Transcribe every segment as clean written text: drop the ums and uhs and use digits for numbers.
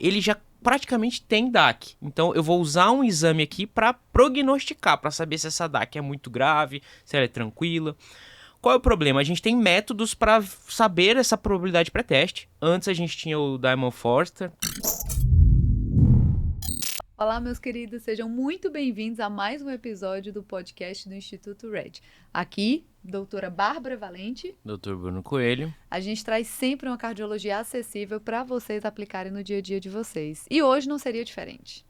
ele já praticamente tem DAC. Então eu vou usar um exame aqui para prognosticar, para saber se essa DAC é muito grave, se ela é tranquila. Qual é o problema? A gente tem métodos para saber essa probabilidade pré-teste. Antes a gente tinha o Diamond Forster. Olá, meus queridos, sejam muito bem-vindos a mais um episódio do podcast do Instituto Red. Aqui, doutora Bárbara Valente. Dr. Bruno Coelho. A gente traz sempre uma cardiologia acessível para vocês aplicarem no dia a dia de vocês. E hoje não seria diferente.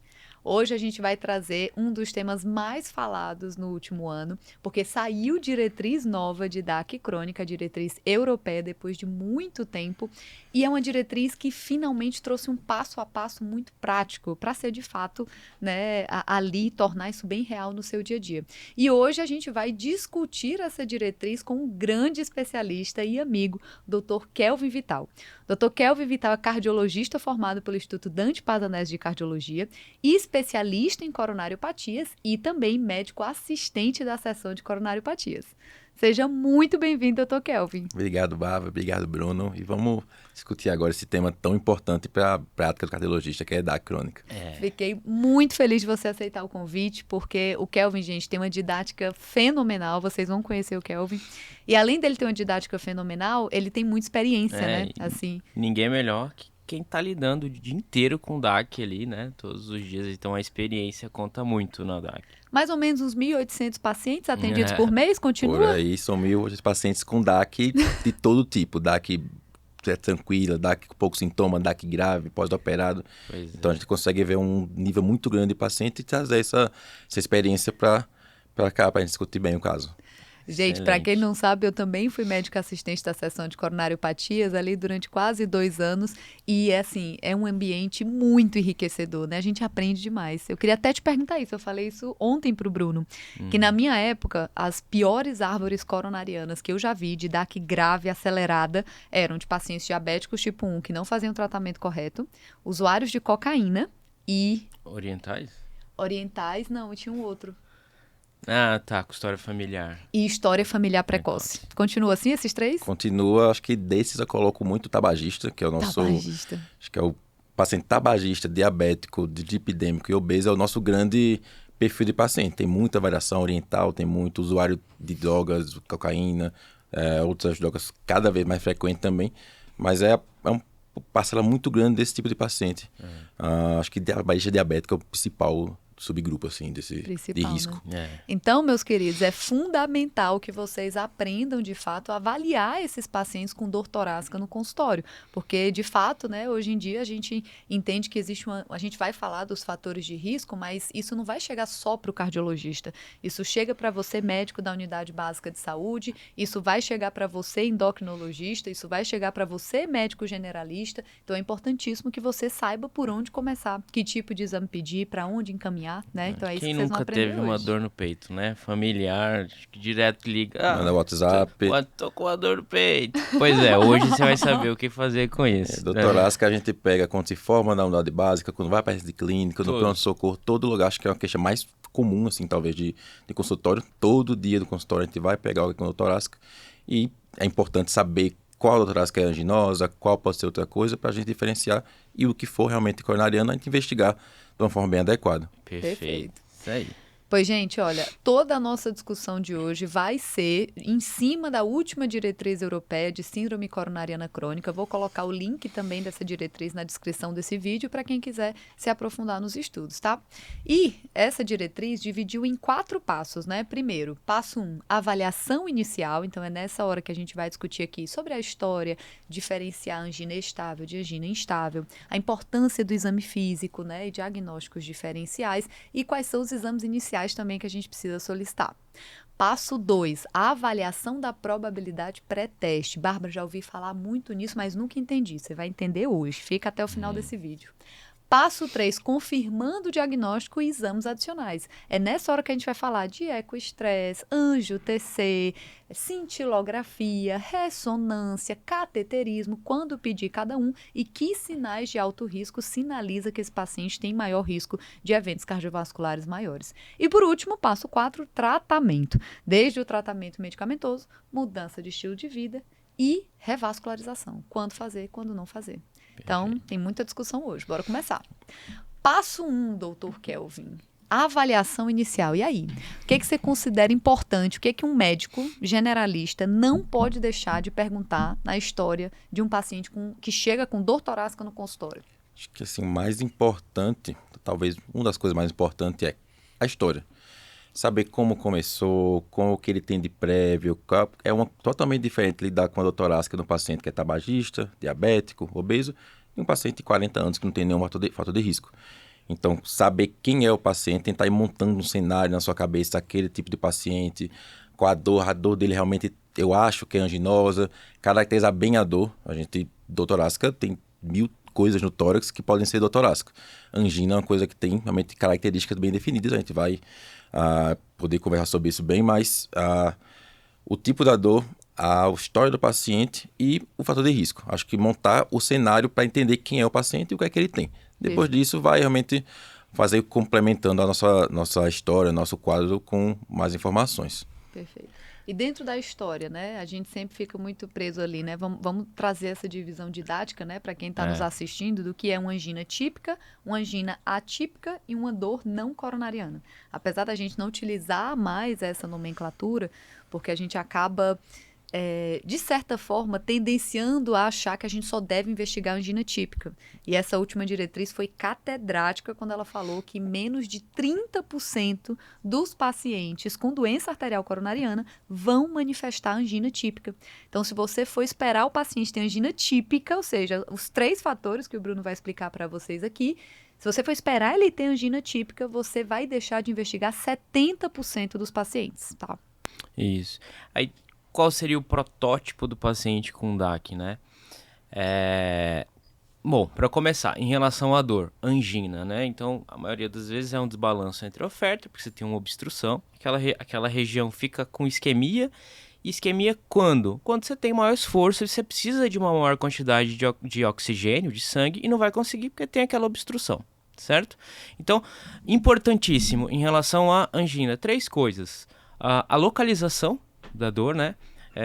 Hoje a gente vai trazer um dos temas mais falados no último ano, porque saiu diretriz nova de DAC crônica, diretriz europeia, depois de muito tempo, e é uma diretriz que finalmente trouxe um passo a passo muito prático para ser de fato, né, ali tornar isso bem real no seu dia a dia. E hoje a gente vai discutir essa diretriz com um grande especialista e amigo, Dr. Kelvin Vital. Dr. Kelvin Vital é cardiologista formado pelo Instituto Dante Pazanese de Cardiologia e especialista em coronariopatias e também médico assistente da seção de coronariopatias. Seja muito bem-vindo, Dr. Kelvin. Obrigado, Bárbara. Obrigado, Bruno. E vamos discutir agora esse tema tão importante para a prática do cardiologista, que é a DAC crônica. Fiquei muito feliz de você aceitar o convite, porque o Kelvin, gente, tem uma didática fenomenal. Vocês vão conhecer o Kelvin. E além dele ter uma didática fenomenal, ele tem muita experiência, né? Assim. Ninguém é melhor que quem tá lidando o dia inteiro com DAC ali, né? Todos os dias. Então a experiência conta muito na DAC. Mais ou menos uns 1.800 pacientes atendidos por mês, continua? Por aí, são 1.000 pacientes com DAC de todo tipo. DAC tranquila, DAC com pouco sintoma, DAC grave, pós-operado. Então a gente consegue ver um nível muito grande de paciente e trazer essa experiência para cá, para a gente discutir bem o caso. Gente, para quem não sabe, eu também fui médica assistente da seção de coronariopatias ali durante quase 2 anos e, assim, é um ambiente muito enriquecedor, né? A gente aprende demais. Eu queria até te perguntar isso, eu falei isso ontem pro Bruno, que na minha época, as piores árvores coronarianas que eu já vi de DAC grave acelerada eram de pacientes diabéticos tipo 1 que não faziam o tratamento correto, usuários de cocaína e... Orientais, não, tinha um outro. Ah, tá, com história familiar. E história familiar precoce. Continua assim esses 3? Continua, acho que desses eu coloco muito tabagista, que é o nosso... Tabagista. Acho que é o paciente tabagista, diabético, dislipidêmico e obeso, é o nosso grande perfil de paciente. Tem muita variação oriental, tem muito usuário de drogas, cocaína, outras drogas cada vez mais frequente também, mas é uma parcela muito grande desse tipo de paciente. Acho que tabagista diabético é o principal subgrupo, assim, de risco. Né? Então, meus queridos, é fundamental que vocês aprendam, de fato, a avaliar esses pacientes com dor torácica no consultório, porque, de fato, né, hoje em dia a gente entende que existe a gente vai falar dos fatores de risco, mas isso não vai chegar só para o cardiologista. Isso chega para você, médico da unidade básica de saúde, isso vai chegar para você, endocrinologista, isso vai chegar para você, médico generalista. Então, é importantíssimo que você saiba por onde começar, que tipo de exame pedir, para onde encaminhar. Né? Então é isso Quem que vocês vão nunca aprender teve uma dor no peito, né? Familiar, que direto liga. Manda WhatsApp. Tô com a dor no peito. Pois é, hoje você vai saber o que fazer com isso. Doutorácica a gente pega quando se forma na unidade básica, quando vai para a rede clínica, no pronto-socorro, todo lugar. Acho que é uma queixa mais comum, assim, talvez, de consultório. Todo dia do consultório a gente vai pegar alguém com doutorácica e é importante saber qual doutorácica é anginosa, qual pode ser outra coisa, para a gente diferenciar e o que for realmente coronariano, a gente investigar de uma forma bem adequada. Perfeito. Isso aí. Pois, gente, olha, toda a nossa discussão de hoje vai ser em cima da última diretriz europeia de síndrome coronariana crônica. Vou colocar o link também dessa diretriz na descrição desse vídeo para quem quiser se aprofundar nos estudos, tá? E essa diretriz dividiu em 4 passos, né? Primeiro, passo 1, avaliação inicial. Então, é nessa hora que a gente vai discutir aqui sobre a história, diferenciar angina estável de angina instável, a importância do exame físico, né? E diagnósticos diferenciais e quais são os exames iniciais também que a gente precisa solicitar. Passo 2, a avaliação da probabilidade pré-teste. Bárbara, já ouvi falar muito nisso, mas nunca entendi. Você vai entender hoje. Fica até o final desse vídeo. Passo 3, confirmando o diagnóstico e exames adicionais. É nessa hora que a gente vai falar de ecoestresse, angio-TC, cintilografia, ressonância, cateterismo, quando pedir cada um e que sinais de alto risco sinaliza que esse paciente tem maior risco de eventos cardiovasculares maiores. E por último, passo 4, tratamento. Desde o tratamento medicamentoso, mudança de estilo de vida e revascularização. Quando fazer, quando não fazer. Então, tem muita discussão hoje. Bora começar. Passo 1, doutor Kelvin. Avaliação inicial. E aí? O que você considera importante? O que um médico generalista não pode deixar de perguntar na história de um paciente que chega com dor torácica no consultório? Acho que assim, o mais importante, talvez uma das coisas mais importantes é a história. Saber como começou, como que ele tem de prévio. Totalmente diferente lidar com a dor torácica de um paciente que é tabagista, diabético, obeso, e um paciente de 40 anos que não tem nenhum fator de risco. Então, saber quem é o paciente, tentar ir montando um cenário na sua cabeça, aquele tipo de paciente, com a dor dele realmente, eu acho que é anginosa, caracterizar bem a dor. Dor torácica tem 1000 coisas no tórax que podem ser dor torácica. Angina é uma coisa que tem realmente características bem definidas, a gente vai poder conversar sobre isso bem, mas o tipo da dor, a história do paciente e o fator de risco. Acho que montar o cenário para entender quem é o paciente e o que é que ele tem. Depois disso, vai realmente fazer complementando a nossa história, nosso quadro com mais informações. Perfeito. E dentro da história, né? A gente sempre fica muito preso ali, né? Vamos trazer essa divisão didática, né? Para quem está nos assistindo, do que é uma angina típica, uma angina atípica e uma dor não coronariana. Apesar da gente não utilizar mais essa nomenclatura, porque a gente acaba, de certa forma, tendenciando a achar que a gente só deve investigar a angina típica. E essa última diretriz foi catedrática quando ela falou que menos de 30% dos pacientes com doença arterial coronariana vão manifestar angina típica. Então, se você for esperar o paciente ter angina típica, ou seja, os 3 fatores que o Bruno vai explicar para vocês aqui, se você for esperar ele ter angina típica, você vai deixar de investigar 70% dos pacientes, tá? Isso. Aí, qual seria o protótipo do paciente com DAC, né? Bom, para começar, em relação à dor, angina, né? Então, a maioria das vezes é um desbalanço entre a oferta, porque você tem uma obstrução, aquela região fica com isquemia. Isquemia quando? Quando você tem maior esforço e você precisa de uma maior quantidade de oxigênio, de sangue, e não vai conseguir porque tem aquela obstrução, certo? Então, importantíssimo em relação à angina, 3 coisas. A localização da dor, né?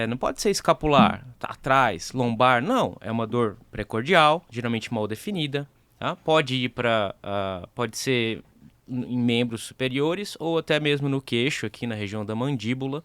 Não pode ser escapular, atrás, lombar, não. É uma dor precordial, geralmente mal definida. Tá? Pode ser em membros superiores ou até mesmo no queixo, aqui na região da mandíbula.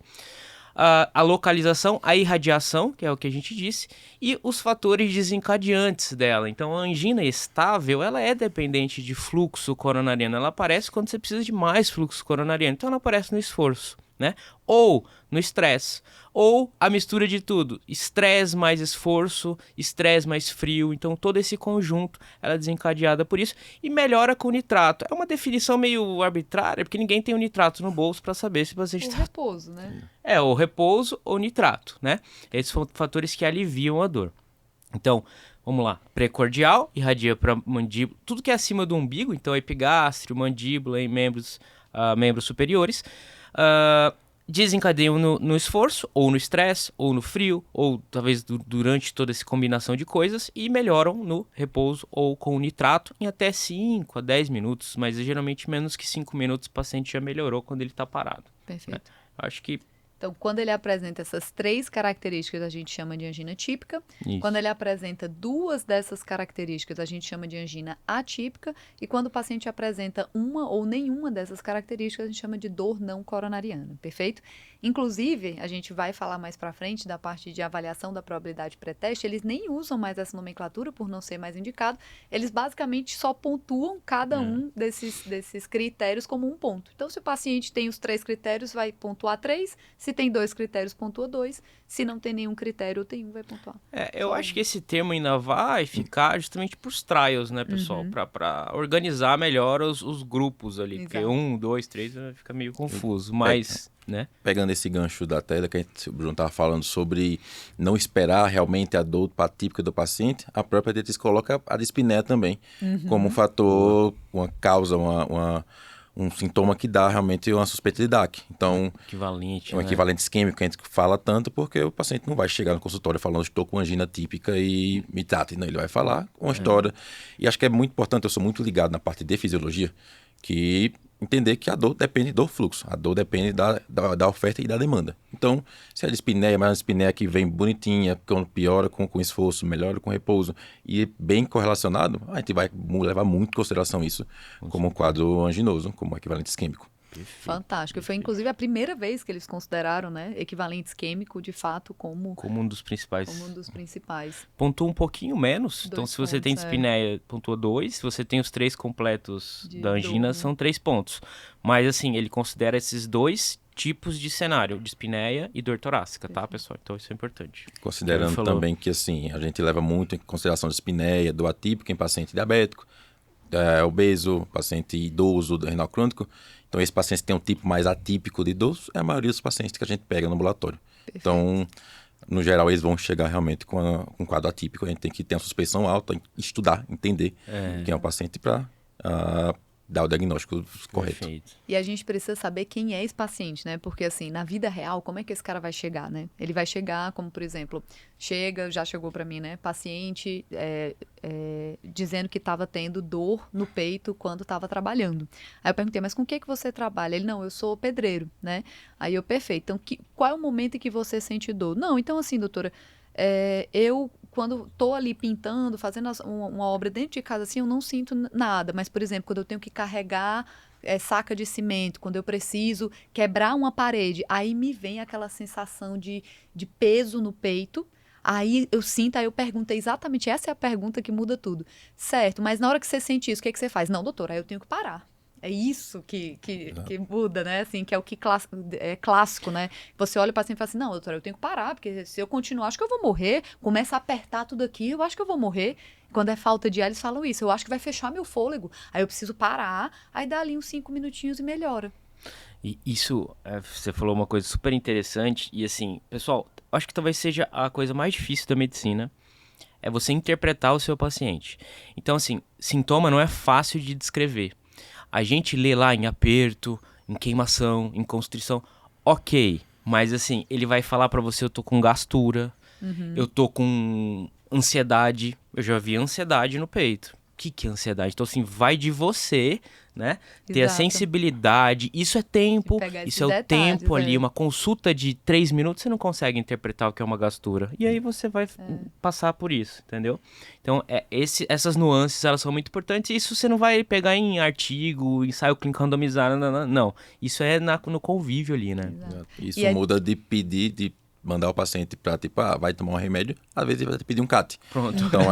A localização, a irradiação, que é o que a gente disse, e os fatores desencadeantes dela. Então, a angina estável, ela é dependente de fluxo coronariano. Ela aparece quando você precisa de mais fluxo coronariano. Então, ela aparece no esforço, né? Ou no estresse, ou a mistura de tudo, estresse mais esforço, estresse mais frio, então todo esse conjunto ela é desencadeada por isso e melhora com o nitrato. É uma definição meio arbitrária, porque ninguém tem o nitrato no bolso para saber se o paciente está... repouso, né? O repouso ou nitrato, né? Esses são fatores que aliviam a dor. Então, vamos lá, precordial, irradia para mandíbula, tudo que é acima do umbigo, então epigástrio, mandíbula e membros superiores, desencadeiam no esforço, ou no estresse, ou no frio, ou talvez durante toda essa combinação de coisas, e melhoram no repouso ou com o nitrato em até 5 a 10 minutos, mas geralmente menos que 5 minutos o paciente já melhorou quando ele está parado. Perfeito. Né? Acho que... Então, quando ele apresenta essas 3 características, a gente chama de angina típica. Isso. Quando ele apresenta 2 dessas características, a gente chama de angina atípica. E quando o paciente apresenta uma ou nenhuma dessas características, a gente chama de dor não coronariana. Perfeito? Inclusive, a gente vai falar mais para frente da parte de avaliação da probabilidade pré-teste, eles nem usam mais essa nomenclatura por não ser mais indicado. Eles basicamente só pontuam cada um desses critérios como um ponto. Então, se o paciente tem os 3 critérios, vai pontuar 3. Se tem 2 critérios, pontua 2. Se não tem nenhum critério ou tem 1, vai pontuar. Eu acho que esse termo ainda vai ficar justamente para os trials, né, pessoal? Para organizar melhor os grupos ali. Exato. Porque 1, 2, 3 fica meio confuso. Mas, né? Pegando esse gancho da tela que o Bruno estava falando sobre não esperar realmente a dor típica do paciente, a própria diretriz coloca a dispneia também como um fator, uma causa, um sintoma que dá realmente uma suspeita de DAC. Então, equivalente, um equivalente isquêmico que a gente fala tanto porque o paciente não vai chegar no consultório falando estou com angina típica e me trate. Não, ele vai falar uma história. E acho que é muito importante, eu sou muito ligado na parte de fisiologia, que entender que a dor depende do fluxo, a dor depende da oferta e da demanda. Então, se a dispneia, mas a dispneia que vem bonitinha, quando piora com esforço, melhora com repouso e bem correlacionado, a gente vai levar muito em consideração isso como um quadro anginoso, como equivalente isquêmico. Fantástico. Foi, inclusive, a primeira vez que eles consideraram, né, equivalente isquêmico, de fato, como um dos principais. Pontua um pouquinho menos. Então, se você tem dispneia, pontua 2. Se você tem os 3 completos da angina, são 3 pontos. Mas, assim, ele considera esses 2 tipos de cenário, dispneia e dor torácica, tá, pessoal? Então, isso é importante. Considerando também que, assim, a gente leva muito em consideração a dispneia, dor atípica em paciente diabético, obeso, paciente idoso, renal crônico. Então, esse paciente tem um tipo mais atípico de idoso, é a maioria dos pacientes que a gente pega no ambulatório. Perfeito. Então, no geral, eles vão chegar realmente com um quadro atípico. A gente tem que ter uma suspeição alta, estudar, entender quem é o paciente para dar o diagnóstico correto. Perfeito. E a gente precisa saber quem é esse paciente, né? Porque, assim, na vida real, como é que esse cara vai chegar, né? Ele vai chegar como, por exemplo, já chegou para mim, né? Paciente dizendo que estava tendo dor no peito quando estava trabalhando. Aí eu perguntei, mas com o que você trabalha? Ele, não, eu sou pedreiro, né? Aí eu, perfeito. Então, qual é o momento em que você sente dor? Não, então, assim, doutora, eu, quando estou ali pintando, fazendo uma obra dentro de casa, assim, eu não sinto nada. Mas, por exemplo, quando eu tenho que carregar saca de cimento, quando eu preciso quebrar uma parede, aí me vem aquela sensação de peso no peito. Aí eu sinto, aí eu perguntei exatamente, essa é a pergunta que muda tudo. Certo, mas na hora que você sente isso, o que você faz? Não, doutora, aí eu tenho que parar. É isso que muda, né? Assim, que é o que é clássico, né? Você olha o paciente e fala assim, não, doutora, eu tenho que parar, porque se eu continuar, acho que eu vou morrer. Começa a apertar tudo aqui, eu acho que eu vou morrer. Quando é falta de ar, eles falam isso. Eu acho que vai fechar meu fôlego. Aí eu preciso parar, aí dá ali uns 5 minutinhos e melhora. E isso, você falou uma coisa super interessante. E assim, pessoal, acho que talvez seja a coisa mais difícil da medicina. É você interpretar o seu paciente. Então, assim, sintoma não é fácil de descrever. A gente lê lá em aperto, em queimação, em constrição, ok. Mas assim, ele vai falar pra você, eu tô com gastura, eu tô com ansiedade. Eu já vi ansiedade no peito. O que é ansiedade? Então assim, vai de você, né? Ter a sensibilidade. Isso é tempo, isso é o tempo ali. Uma consulta de 3 minutos, você não consegue interpretar o que é uma gastura. E aí você vai passar por isso, entendeu? Então, essas nuances, elas são muito importantes. E isso você não vai pegar em artigo, ensaio clínico randomizado, não. Isso é no convívio ali, né? Isso muda de pedir, de mandar o paciente para, tipo, vai tomar um remédio, às vezes ele vai te pedir um CAT. Pronto. Então,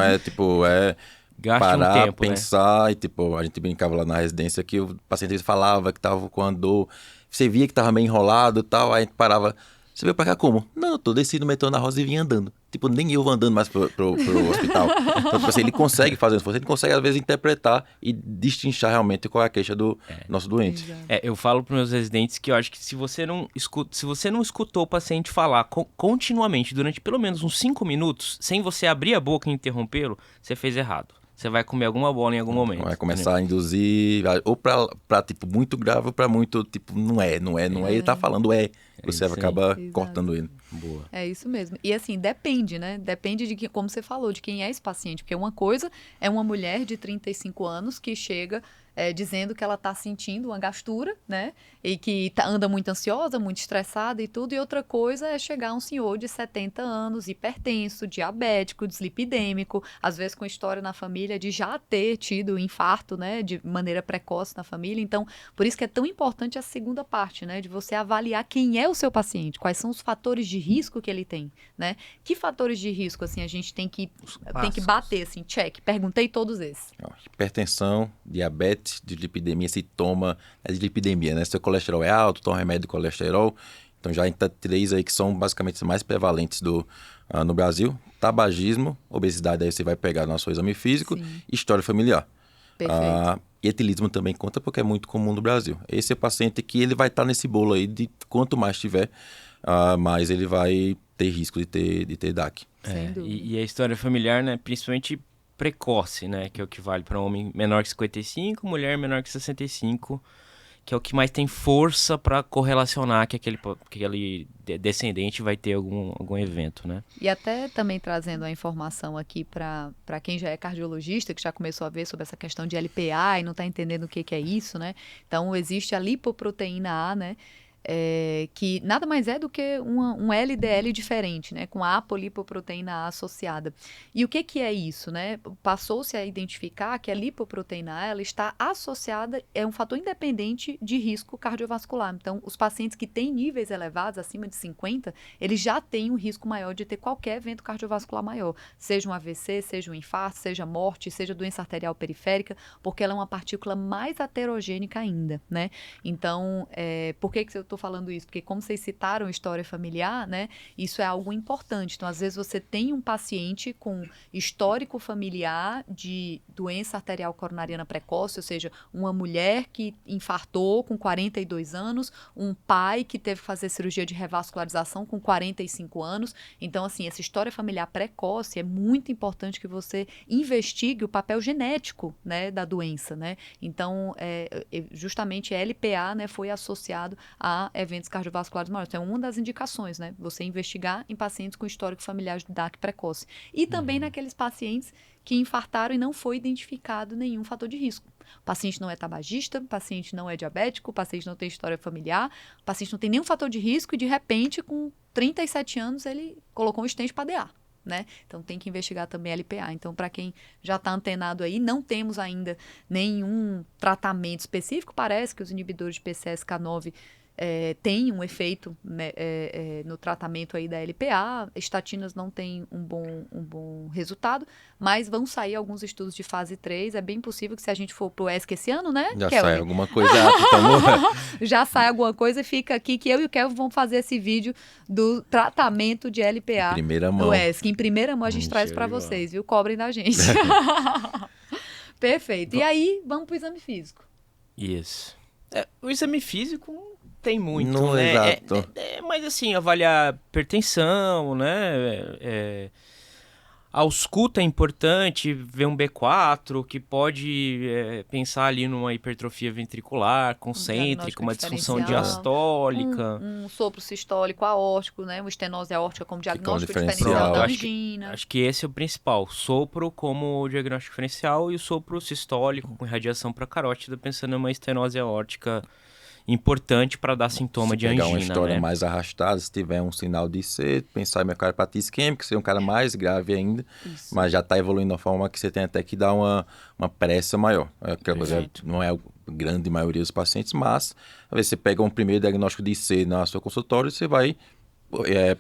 gaste parar, um tempo, pensar, né? E tipo, a gente brincava lá na residência que o paciente falava que tava com a dor, você via que tava meio enrolado e tal, aí a gente parava, você veio pra cá como? Não, eu tô descendo o metrô na Rosa e vim andando. Tipo, nem eu vou andando mais pro hospital. Então, tipo assim, ele consegue fazer isso, ele consegue às vezes interpretar e destrinchar realmente qual é a queixa do nosso doente. Eu falo pros meus residentes que eu acho que se você não escutou o paciente falar continuamente durante pelo menos uns 5 minutos, sem você abrir a boca e interrompê-lo, você fez errado. Você vai comer alguma bola em algum momento. Vai começar a induzir, ou pra tipo, muito grave, ou pra muito, tipo, não é, ele tá falando você acaba cortando ele. Boa. É isso mesmo. E assim, depende, né? Depende de como você falou, de quem é esse paciente. Porque uma coisa é uma mulher de 35 anos que chega dizendo que ela está sentindo uma gastura, né? E que anda muito ansiosa, muito estressada e tudo. E outra coisa é chegar um senhor de 70 anos, hipertenso, diabético, dislipidêmico, às vezes com história na família de já ter tido infarto, né? De maneira precoce na família. Então, por isso que é tão importante a segunda parte, né? De você avaliar quem é o seu paciente, quais são os fatores de risco que ele tem, né? Que fatores de risco, assim, a gente tem que bater, assim, check. Perguntei todos esses. Hipertensão, diabetes, dislipidemia, se toma dislipidemia, né? Seu colesterol é alto, toma remédio de colesterol. Então já entra 3 aí que são basicamente os mais prevalentes no Brasil. Tabagismo, obesidade, aí você vai pegar no seu exame físico. Sim. História familiar. Perfeito. Etilismo também conta porque é muito comum no Brasil. Esse é o paciente que ele vai estar nesse bolo aí de quanto mais tiver, mais ele vai ter risco de ter DAC. E a história familiar, né, principalmente precoce, né, que é o que vale para homem menor que 55, mulher menor que 65. que é o que mais tem força para correlacionar que aquele descendente vai ter algum evento, né? E até também trazendo a informação aqui para quem já é cardiologista, que já começou a ver sobre essa questão de LPA e não está entendendo o que é isso, né? Então, existe a lipoproteína A, né? Que nada mais é do que um LDL diferente, né, com a apolipoproteína A associada. E o que é isso, né? Passou-se a identificar que a lipoproteína A ela está associada, é um fator independente de risco cardiovascular. Então, os pacientes que têm níveis elevados, acima de 50, eles já têm um risco maior de ter qualquer evento cardiovascular maior, seja um AVC, seja um infarto, seja morte, seja doença arterial periférica, porque ela é uma partícula mais heterogênica ainda, né? Então, por que eu estou falando isso? Porque como vocês citaram história familiar, né? Isso é algo importante. Então, às vezes você tem um paciente com histórico familiar de doença arterial coronariana precoce, ou seja, uma mulher que infartou com 42 anos, um pai que teve que fazer cirurgia de revascularização com 45 anos. Então, assim, essa história familiar precoce é muito importante que você investigue o papel genético, né, da doença, né? Então, justamente LPA, né, foi associado a eventos cardiovasculares maiores. Então, é uma das indicações, né? Você investigar em pacientes com histórico familiar de DAC precoce. E também naqueles pacientes que infartaram e não foi identificado nenhum fator de risco. O paciente não é tabagista, o paciente não é diabético, o paciente não tem história familiar, o paciente não tem nenhum fator de risco e, de repente, com 37 anos, ele colocou um stent para DA. Né? Então tem que investigar também LPA. Então, para quem já está antenado aí, não temos ainda nenhum tratamento específico. Parece que os inibidores de PCSK9 têm um efeito no tratamento aí da LPA. Estatinas não têm um bom resultado, mas vão sair alguns estudos de fase 3. É bem possível que, se a gente for pro ESC esse ano, né, já Kelvin? sai alguma coisa. Já sai alguma coisa e fica aqui que eu e o Kelvin vamos fazer esse vídeo do tratamento de LPA no ESC. Em primeira mão a gente traz para vocês, viu? Cobrem da gente. Perfeito. E aí, vamos pro exame físico. Isso. O exame físico tem muito, não, né? Exato. Mas assim, avaliar hipertensão, né? A ausculta é importante, ver um B4, que pode pensar ali numa hipertrofia ventricular, concêntrica, uma disfunção diastólica. Um sopro sistólico aórtico, né? Uma estenose aórtica como diagnóstico diferencial diferencial da angina. Acho que esse é o principal. Sopro como diagnóstico diferencial e o sopro sistólico com irradiação para carótida, pensando em uma estenose aórtica importante para dar sintoma de angina, pegar uma história né? mais arrastada, se tiver um sinal de C, pensar em miocardiopatia isquêmica, seria um cara mais grave ainda, Isso. mas já está evoluindo de uma forma que você tem até que dar uma pressa maior. Aquela coisa não é a grande maioria dos pacientes, mas às vezes você pega um primeiro diagnóstico de C na sua consultório, você vai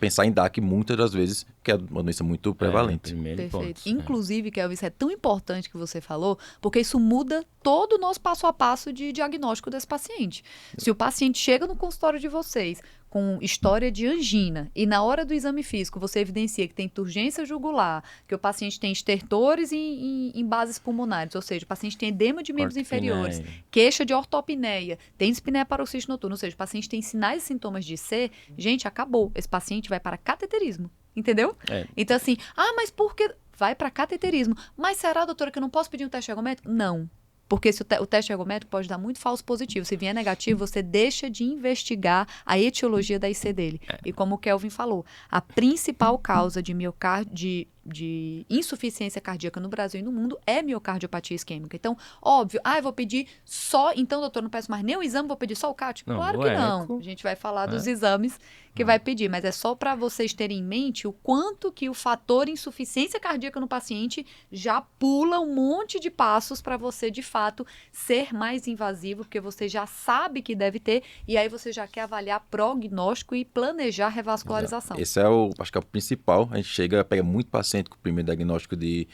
pensar em DAC muitas das vezes, que é uma doença muito prevalente. Perfeito. Inclusive, Kelvin, isso é tão importante que você falou, porque isso muda todo o nosso passo a passo de diagnóstico desse paciente. Se o paciente chega no consultório de vocês com história de angina e na hora do exame físico você evidencia que tem turgência jugular, que o paciente tem estertores em bases pulmonares, ou seja, o paciente tem edema de membros inferiores, queixa de ortopneia, tem dispneia paroxística noturna, ou seja, o paciente tem sinais e sintomas de C, gente, acabou. Esse paciente vai para cateterismo. Entendeu? Então, assim, mas por que vai para cateterismo? Mas será, doutora, que eu não posso pedir um teste ergométrico? Não. Porque se o teste ergométrico pode dar muito falso positivo. Se vier negativo, você deixa de investigar a etiologia da IC dele. E como o Kelvin falou, a principal causa de de insuficiência cardíaca no Brasil e no mundo é miocardiopatia isquêmica. Então, óbvio, eu vou pedir só, então, doutor, não peço mais nenhum exame, vou pedir só o CAT? Claro que não. A gente vai falar dos exames que vai pedir, mas é só para vocês terem em mente o quanto que o fator insuficiência cardíaca no paciente já pula um monte de passos para você, de fato, ser mais invasivo, porque você já sabe que deve ter, e aí você já quer avaliar prognóstico e planejar revascularização. Esse acho que é o principal. A gente pega muito paciente com o primeiro diagnóstico de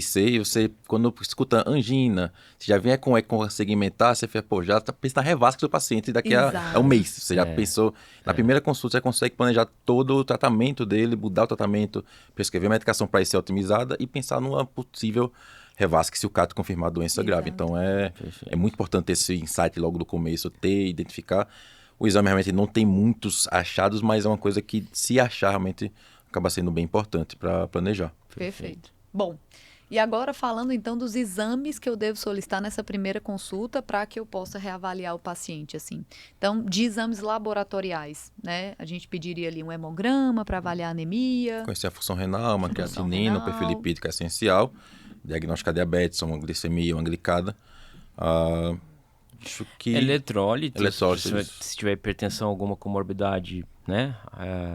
C, e você, quando escuta angina, você já vem com eco segmentar, você fala, já tá pensando na revasca do paciente daqui a um mês. Você já pensou, na primeira consulta, você consegue planejar todo o tratamento dele, mudar o tratamento, prescrever medicação para ser otimizada e pensar numa possível revasque se o caso confirmar a doença grave. Então, é muito importante esse insight logo do começo, identificar. O exame realmente não tem muitos achados, mas é uma coisa que, se achar, realmente acaba sendo bem importante para planejar. Perfeito. Bom, E agora falando então dos exames que eu devo solicitar nessa primeira consulta para que eu possa reavaliar o paciente, assim. Então, de exames laboratoriais, né? A gente pediria ali um hemograma para avaliar a anemia. Conhecer a função renal, uma Função creatinina, o renal. perfil lipídico é essencial. Diagnosticar diabetes, uma glicemia, uma glicada. Acho que... Eletrólitos, Eletrólitos. se tiver hipertensão, alguma comorbidade, né?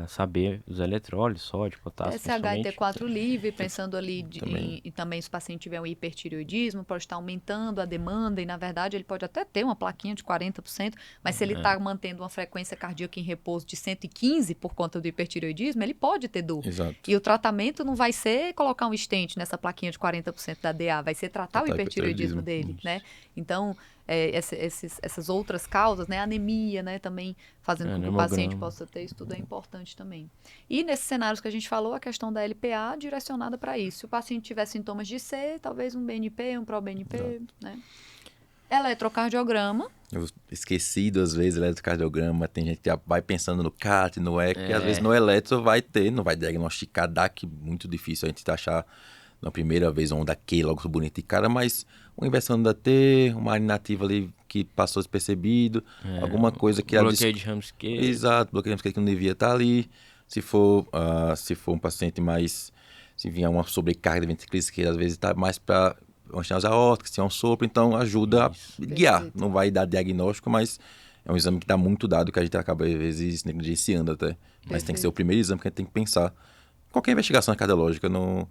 Saber os eletrólitos, sódio, potássio, principalmente. SHT4 livre, pensando ali Também. e também se o paciente tiver um hipertireoidismo, pode estar aumentando a demanda e, na verdade, ele pode até ter uma plaquinha de 40%, mas se ele está mantendo uma frequência cardíaca em repouso de 115 por conta do hipertireoidismo, ele pode ter dor. Exato. E o tratamento não vai ser colocar um stent nessa plaquinha de 40% da DA, vai ser tratar o hipertireoidismo dele, Isso. né? Então, essas outras causas, né? Anemia, né? Também fazendo com que o paciente possa ter, isso tudo é importante também. E nesses cenários que a gente falou, a questão da LPA direcionada para isso. Se o paciente tiver sintomas de C, talvez um BNP, um pró-BNP, né? Eletrocardiograma. Eu esqueci duas vezes eletrocardiograma, tem gente que já vai pensando no CAT, no ECO, e às vezes no eletro vai ter, não vai diagnosticar DAC, muito difícil a gente achar na primeira vez um daquele logo bonito de cara, mas uma inversão da T, uma área inativa ali que passou despercebido, alguma coisa que... Bloqueio de ramo esquerdo. Exato, bloqueio de ramo esquerdo que não devia estar ali. Se for um paciente mais... Se vier uma sobrecarga de ventricular esquerdo, às vezes está mais para uma estenose aórtica, se é um sopro, então ajuda a guiar. Perfeito. Não vai dar diagnóstico, mas é um exame que dá muito dado que a gente acaba, às vezes, negligenciando até. Mas tem que ser o primeiro exame que a gente tem que pensar. Qualquer investigação cardiológica não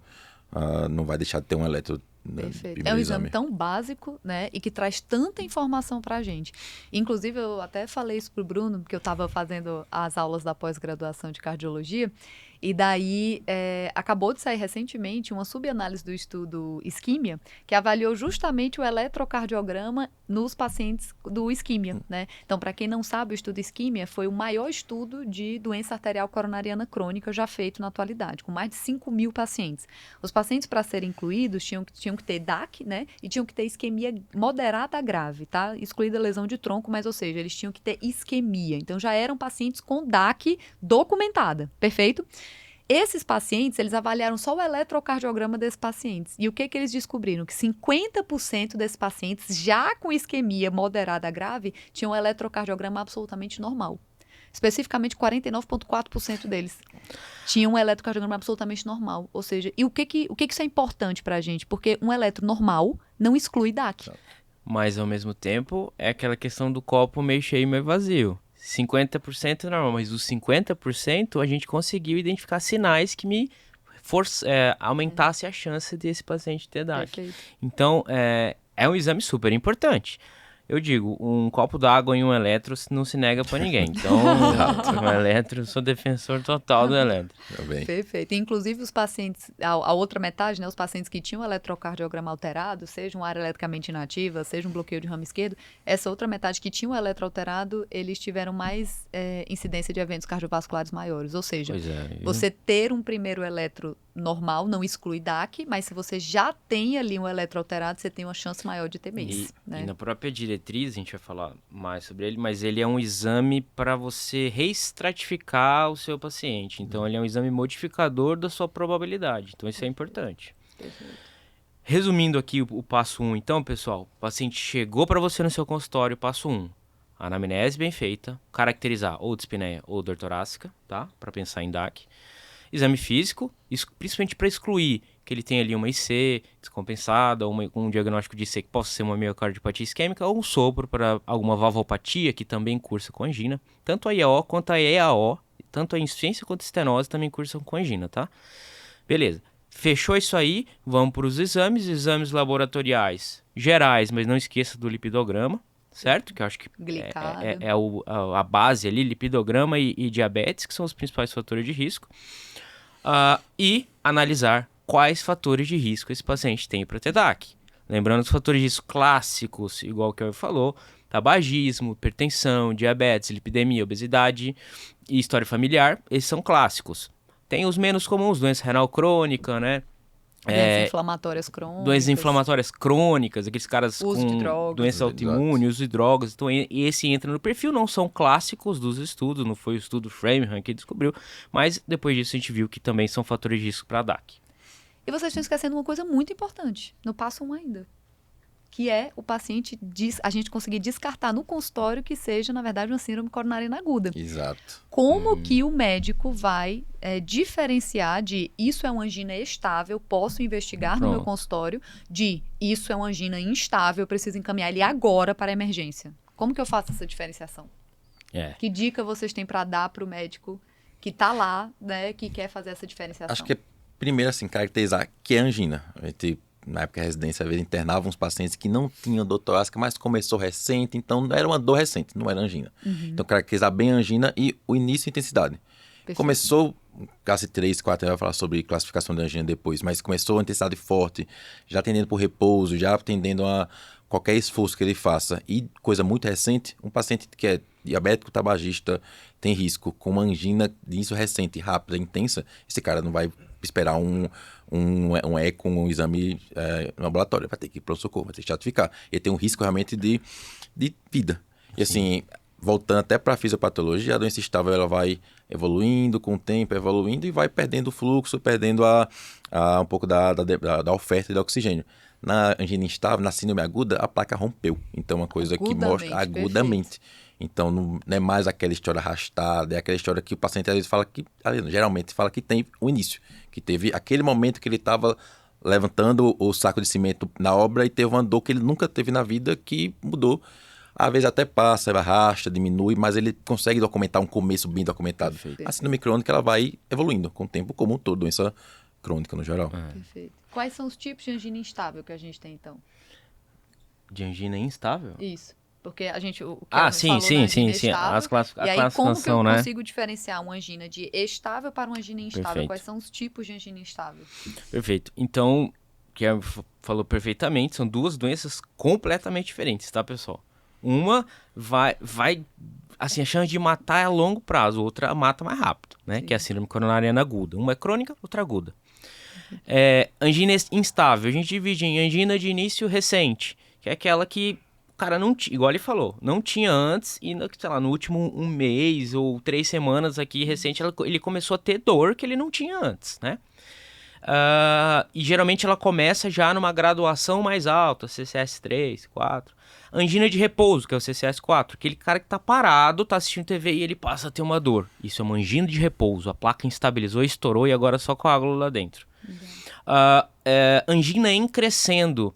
vai deixar de ter um eletro. Perfeito. É um exame tão básico, né? E que traz tanta informação para a gente. Inclusive, eu até falei isso pro Bruno, porque eu estava fazendo as aulas da pós-graduação de cardiologia. E daí, acabou de sair recentemente uma subanálise do estudo Isquímia, que avaliou justamente o eletrocardiograma nos pacientes do isquímia, né? Então, para quem não sabe, o estudo Isquímia foi o maior estudo de doença arterial coronariana crônica já feito na atualidade, com mais de 5.000 pacientes. Os pacientes, para serem incluídos, tinham que ter DAC, né? E tinham que ter isquemia moderada a grave, tá? Excluída a lesão de tronco, mas, ou seja, eles tinham que ter isquemia. Então, já eram pacientes com DAC documentada, perfeito? Esses pacientes, eles avaliaram só o eletrocardiograma desses pacientes. E o que eles descobriram? Que 50% desses pacientes, já com isquemia moderada a grave, tinham um eletrocardiograma absolutamente normal. Especificamente, 49,4% deles tinham um eletrocardiograma absolutamente normal. Ou seja, e o que isso é importante para a gente? Porque um eletro normal não exclui DAC. Mas, ao mesmo tempo, é aquela questão do copo meio cheio e meio vazio. 50% é normal, mas os 50% a gente conseguiu identificar sinais que me aumentasse a chance desse paciente ter DAC. Perfeito. Então, é um exame super importante. Eu digo, um copo d'água e um eletro não se nega pra ninguém. Então, um eletro, eu sou defensor total do eletro. Também. Perfeito. Inclusive, os pacientes, a outra metade, né, os pacientes que tinham eletrocardiograma alterado, seja uma área eletricamente inativa, seja um bloqueio de ramo esquerdo, essa outra metade que tinha o eletro alterado, eles tiveram mais incidência de eventos cardiovasculares maiores. Ou seja, você ter um primeiro eletro normal não exclui DAC, mas se você já tem ali um eletro alterado, você tem uma chance maior de ter MACE. E na própria diretriz, a gente vai falar mais sobre ele, mas ele é um exame para você reestratificar o seu paciente. Então, ele é um exame modificador da sua probabilidade. Então, isso é importante. Perfeito. Resumindo aqui o passo 1, então, pessoal, o paciente chegou para você no seu consultório, passo 1, anamnese bem feita, caracterizar ou dispneia ou dor torácica, tá? Para pensar em DAC. Exame físico, principalmente para excluir que ele tem ali uma IC descompensada, ou um diagnóstico de IC que possa ser uma miocardiopatia isquêmica, ou um sopro para alguma valvopatia que também cursa com angina. Tanto a IAO quanto a EAO, tanto a insuficiência quanto a estenose também cursam com angina, tá? Beleza. Fechou isso aí, vamos para os exames laboratoriais gerais, mas não esqueça do lipidograma, certo? Que eu acho que é a base ali, lipidograma e diabetes, que são os principais fatores de risco. E analisar quais fatores de risco esse paciente tem para ter DAC. Lembrando que os fatores de risco clássicos, igual que eu falou, tabagismo, hipertensão, diabetes, lipidemia, obesidade e história familiar, esses são clássicos. Tem os menos comuns, doença renal crônica, né? Doenças inflamatórias crônicas. Doenças inflamatórias crônicas, aqueles caras uso com de drogas, doença autoimune, uso de drogas. Então, esse entra no perfil, não são clássicos dos estudos, não foi o estudo Framingham que descobriu, mas depois disso a gente viu que também são fatores de risco para DAC. E vocês estão esquecendo uma coisa muito importante, no passo 1 ainda, que é o paciente, a gente conseguir descartar no consultório que seja, na verdade, uma síndrome coronariana aguda. Exato. Como que o médico vai diferenciar de isso é uma angina estável, posso investigar no meu consultório, de isso é uma angina instável, eu preciso encaminhar ele agora para a emergência? Como que eu faço essa diferenciação? Que dica vocês têm para dar para o médico que está lá, né, que quer fazer essa diferenciação? Acho que é primeiro, assim, caracterizar que é angina. A gente, na época da residência, às vezes internava uns pacientes que não tinham dor torácica, mas começou recente, então era uma dor recente, não era angina. Então, caracterizar bem a angina e o início e intensidade. Perfeito. Começou, classe 3, 4, eu vou falar sobre classificação de angina depois, mas começou a intensidade forte, já tendendo por repouso, já tendendo a qualquer esforço que ele faça. E coisa muito recente, um paciente que é diabético, tabagista, tem risco com uma angina de início recente, rápida, intensa, esse cara não vai esperar um eco, um exame no laboratório, vai ter que ir para o socorro, vai ter que estratificar. Ele tem um risco realmente de vida. E assim, voltando até para a fisiopatologia, a doença estável ela vai evoluindo com o tempo, evoluindo e vai perdendo o fluxo, perdendo um pouco da oferta de oxigênio. Na angina instável, na síndrome aguda, a placa rompeu. Então, uma coisa que mostra agudamente. Então, não é mais aquela história arrastada, é aquela história que o paciente às vezes fala que, geralmente fala que tem o início, que teve aquele momento que ele estava levantando o saco de cimento na obra e teve uma dor que ele nunca teve na vida que mudou. Às vezes até passa, arrasta, diminui, mas ele consegue documentar um começo bem documentado. Perfeito. A síndrome crônica ela vai evoluindo com o tempo, como um todo, doença crônica no geral. Perfeito. Quais são os tipos de angina instável que a gente tem, então? De angina instável? Isso. Porque a gente... sim. As classificação, e aí, como que eu consigo diferenciar uma angina de estável para uma angina instável? Perfeito. Quais são os tipos de angina instável? Perfeito. Então, que falou perfeitamente, são duas doenças completamente diferentes, tá, pessoal? Uma vai assim, a chance de matar é a longo prazo, outra mata mais rápido, né? Sim. Que é a síndrome coronariana aguda. Uma é crônica, outra aguda. Angina instável, a gente divide em angina de início recente, que é aquela que o cara não tinha, igual ele falou, não tinha antes e, sei lá, no último um mês ou 3 semanas aqui recente, ele começou a ter dor que ele não tinha antes, né? E geralmente ela começa já numa graduação mais alta, CCS 3, 4. Angina de repouso, que é o CCS 4, aquele cara que tá parado, tá assistindo TV e ele passa a ter uma dor. Isso é uma angina de repouso, a placa instabilizou, estourou e agora só coágulo lá dentro. Angina em crescendo,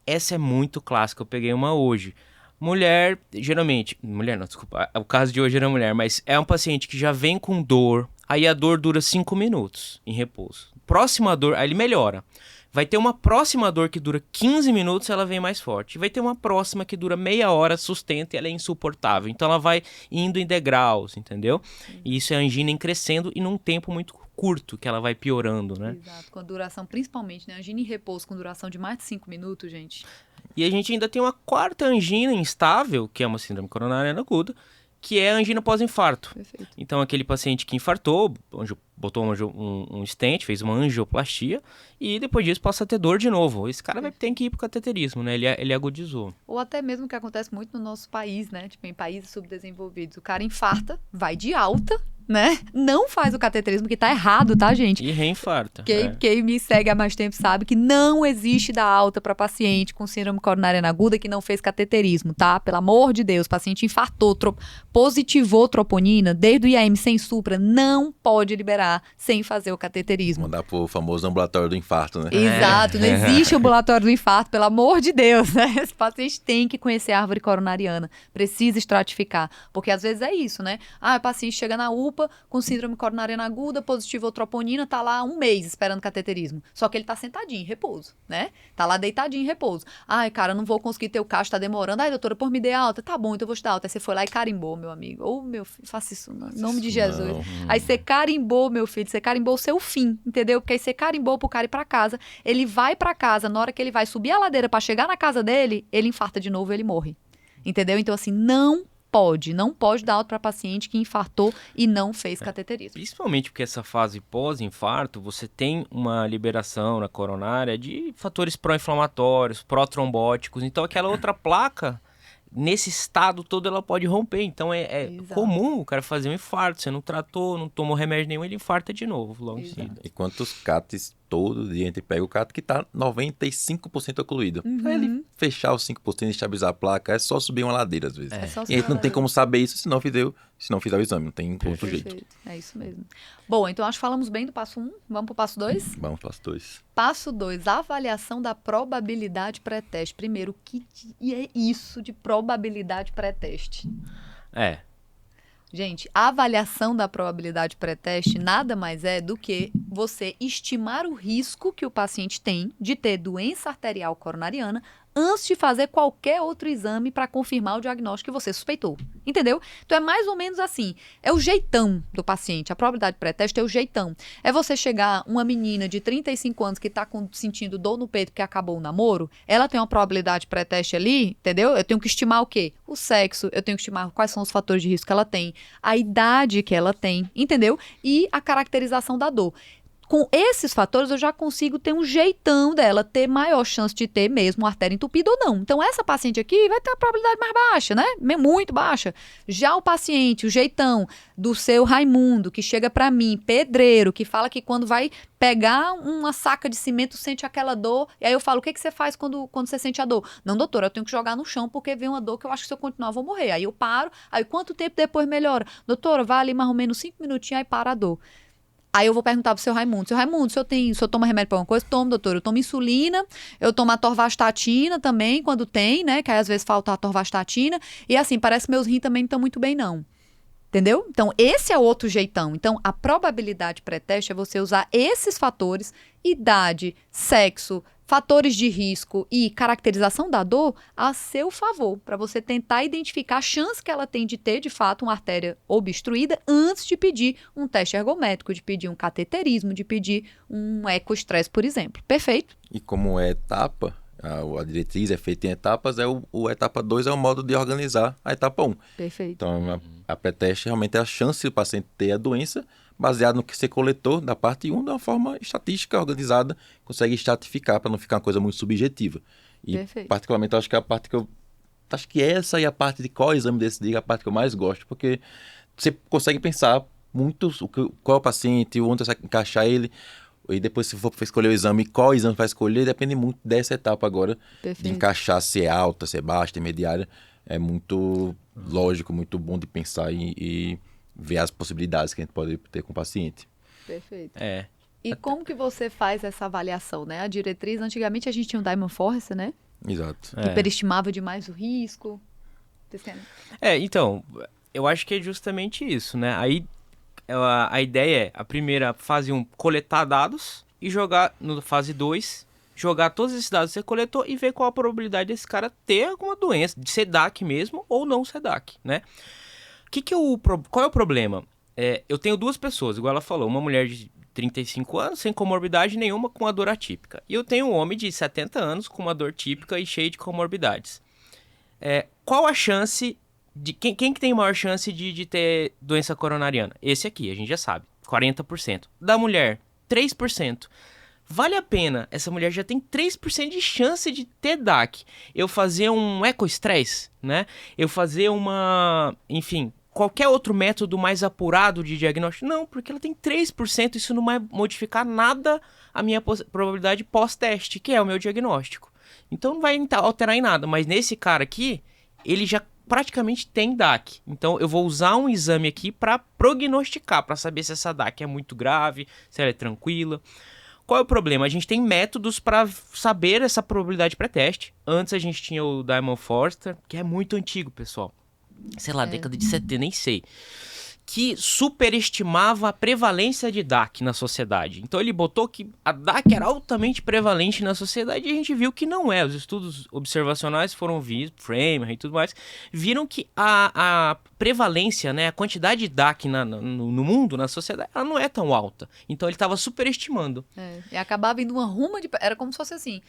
essa é muito clássica, eu peguei uma hoje. Mulher, geralmente, mulher não, desculpa, o caso de hoje era mulher, mas é um paciente que já vem com dor, aí a dor dura 5 minutos em repouso. Próxima dor, aí ele melhora. Vai ter uma próxima dor que dura 15 minutos, ela vem mais forte. Vai ter uma próxima que dura meia hora, sustenta e ela é insuportável. Então ela vai indo em degraus, entendeu? E isso é angina em crescendo e num tempo muito curto que ela vai piorando, né? Exato, com a duração, principalmente, né? Angina em repouso com duração de mais de 5 minutos, gente. E a gente ainda tem uma quarta angina instável, que é uma síndrome coronariana aguda, que é a angina pós-infarto. Perfeito. Então, aquele paciente que infartou, botou um stent, fez uma angioplastia, e depois disso passa a ter dor de novo. Esse cara tem que ir pro cateterismo, né? Ele agudizou. Ou até mesmo que acontece muito no nosso país, né? Tipo, em países subdesenvolvidos. O cara infarta, vai de alta, né? Não faz o cateterismo, que tá errado, tá, gente? E reinfarta. Quem me segue há mais tempo sabe que não existe dar alta para paciente com síndrome coronariana aguda que não fez cateterismo, tá? Pelo amor de Deus, paciente infartou, positivou troponina, desde o IAM sem supra, não pode liberar sem fazer o cateterismo. Mandar pro famoso ambulatório do infarto, né? Exato, não existe ambulatório do infarto, pelo amor de Deus, né? Esse paciente tem que conhecer a árvore coronariana, precisa estratificar, porque às vezes é isso, né? O paciente chega na UPA com síndrome coronariana aguda, positivou troponina, tá lá 1 mês esperando cateterismo. Só que ele tá sentadinho, em repouso, né? Tá lá deitadinho, em repouso. Cara, não vou conseguir ter o cacho, tá demorando. Doutora, por me dê alta. Tá bom, então eu vou te dar alta. Aí você foi lá e carimbou, meu amigo. Meu filho, faça isso não, em nome de Jesus. Não. Aí você carimbou, meu filho, você carimbou o seu fim, entendeu? Porque aí você carimbou pro cara ir pra casa, ele vai pra casa, na hora que ele vai subir a ladeira pra chegar na casa dele, ele infarta de novo, ele morre. Entendeu? Então, assim, não pode dar alta para paciente que infartou e não fez cateterismo. Principalmente porque essa fase pós-infarto, você tem uma liberação na coronária de fatores pró-inflamatórios, pró-trombóticos. Então, aquela outra placa, nesse estado todo, ela pode romper. Então, é comum o cara fazer um infarto. Você não tratou, não tomou remédio nenhum, ele infarta de novo logo em seguida. E quantos CATs todo dia a gente pega o cato que está 95% ocluído. Pra ele fechar os 5% e estabilizar a placa, é só subir uma ladeira às vezes. É só E a gente não tem como saber isso se não fizer o exame, não tem outro jeito. Perfeito. É isso mesmo. Bom, então acho que falamos bem do passo 1. Vamos para o passo 2? Vamos para os 2. Passo 2, avaliação da probabilidade pré-teste. Primeiro, o que é isso de probabilidade pré-teste? Gente, a avaliação da probabilidade pré-teste nada mais é do que você estimar o risco que o paciente tem de ter doença arterial coronariana antes de fazer qualquer outro exame para confirmar o diagnóstico que você suspeitou. Entendeu? Então é mais ou menos assim. É o jeitão do paciente. A probabilidade pré-teste é o jeitão. É você chegar, uma menina de 35 anos que está sentindo dor no peito porque acabou o namoro, ela tem uma probabilidade pré-teste ali, entendeu? Eu tenho que estimar o quê? O sexo, eu tenho que estimar quais são os fatores de risco que ela tem, a idade que ela tem, entendeu? E a caracterização da dor. Com esses fatores, eu já consigo ter um jeitão dela ter maior chance de ter mesmo artéria entupida ou não. Então, essa paciente aqui vai ter a probabilidade mais baixa, né? Muito baixa. Já o paciente, o jeitão do seu Raimundo, que chega pra mim, pedreiro, que fala que quando vai pegar uma saca de cimento, sente aquela dor. E aí eu falo, o que você faz quando você sente a dor? Não, doutora, eu tenho que jogar no chão porque vem uma dor que eu acho que se eu continuar eu vou morrer. Aí eu paro, aí quanto tempo depois melhora? Doutora, vai ali mais ou menos 5 minutinhos, aí para a dor. Aí eu vou perguntar pro seu Raimundo, se eu tomo remédio pra alguma coisa? Tomo, doutor. Eu tomo insulina, eu tomo atorvastatina também, quando tem, né? Que aí às vezes falta a atorvastatina. E assim, parece que meus rins também não estão muito bem, não. Entendeu? Então, esse é outro jeitão. Então, a probabilidade pré-teste é você usar esses fatores, idade, sexo, fatores de risco e caracterização da dor a seu favor, para você tentar identificar a chance que ela tem de ter, de fato, uma artéria obstruída antes de pedir um teste ergométrico, de pedir um cateterismo, de pedir um ecoestresse, por exemplo. Perfeito? E como é etapa, a diretriz é feita em etapas, o etapa 2 é o modo de organizar a etapa 1. Perfeito. Então, a pré-teste realmente é a chance do paciente ter a doença, baseado no que você coletou da parte 1, de uma forma estatística, organizada, consegue estratificar para não ficar uma coisa muito subjetiva. E, Perfeito. particularmente, eu acho que é a parte que acho que essa e a parte de qual exame decidir é a parte que eu mais gosto, porque você consegue pensar muito qual é o paciente, onde você vai encaixar ele, e depois se for escolher o exame, qual exame vai escolher, depende muito dessa etapa agora, Perfeito. de encaixar se é alta, se é baixa, intermediária. É muito lógico, muito bom de pensar e ver as possibilidades que a gente pode ter com o paciente. Perfeito. É. E como que você faz essa avaliação, né? A diretriz, antigamente a gente tinha o Diamond Forrester, né? Exato. Que superestimava demais o risco. Então, eu acho que é justamente isso, né? Aí a ideia é, a primeira fase 1, coletar dados e jogar no fase 2, jogar todos esses dados que você coletou e ver qual a probabilidade desse cara ter alguma doença, de ser DAC mesmo ou não ser DAC, né? Qual é o problema? Eu tenho duas pessoas, igual ela falou, uma mulher de 35 anos, sem comorbidade nenhuma, com uma dor atípica. E eu tenho um homem de 70 anos com uma dor típica e cheio de comorbidades. Qual a chance de... Quem que tem maior chance de ter doença coronariana? Esse aqui, a gente já sabe, 40%. Da mulher, 3%. Vale a pena, essa mulher já tem 3% de chance de ter DAC. Eu fazer um ecoestresse, né? Eu fazer enfim, qualquer outro método mais apurado de diagnóstico? Não, porque ela tem 3%, isso não vai modificar nada a minha probabilidade pós-teste, que é o meu diagnóstico. Então não vai alterar em nada, mas nesse cara aqui, ele já praticamente tem DAC. Então eu vou usar um exame aqui para prognosticar, para saber se essa DAC é muito grave, se ela é tranquila. Qual é o problema? A gente tem métodos para saber essa probabilidade pré-teste. Antes a gente tinha o Diamond Forrester, que é muito antigo, pessoal. Sei lá, década de 70, nem sei. Que superestimava a prevalência de DAC na sociedade. Então ele botou que a DAC era altamente prevalente na sociedade e a gente viu que não é. Os estudos observacionais foram vistos, Framer e tudo mais, viram que a prevalência, né, a quantidade de DAC no mundo, na sociedade, ela não é tão alta. Então ele estava superestimando. E acabava indo uma ruma de... Era como se fosse assim...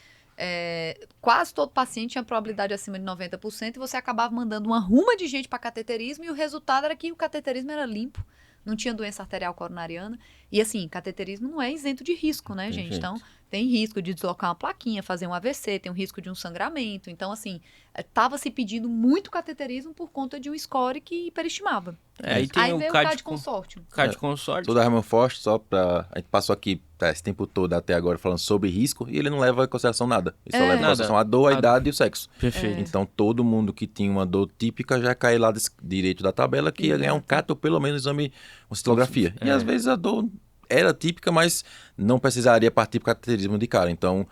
quase todo paciente tinha probabilidade acima de 90% e você acabava mandando uma ruma de gente para cateterismo e o resultado era que o cateterismo era limpo, não tinha doença arterial coronariana e assim, cateterismo não é isento de risco, né, gente? Então, tem risco de deslocar uma plaquinha, fazer um AVC, tem um risco de um sangramento. Então, assim, estava se pedindo muito cateterismo por conta de um score que hiperestimava. Aí tem o veio o CAD consórcio. CAD consórcio. Sou da Herman Forst, só pra... A gente passou aqui esse tempo todo até agora falando sobre risco e ele não leva em consideração nada. Ele só leva em Nada. consideração a dor, a idade e o sexo. Perfeito. Então, todo mundo que tinha uma dor típica já cai lá direito da tabela que ia ganhar um CAT ou pelo menos exame, uma citolografia. E às vezes a dor era típica, mas não precisaria partir para o cateterismo de cara. Então,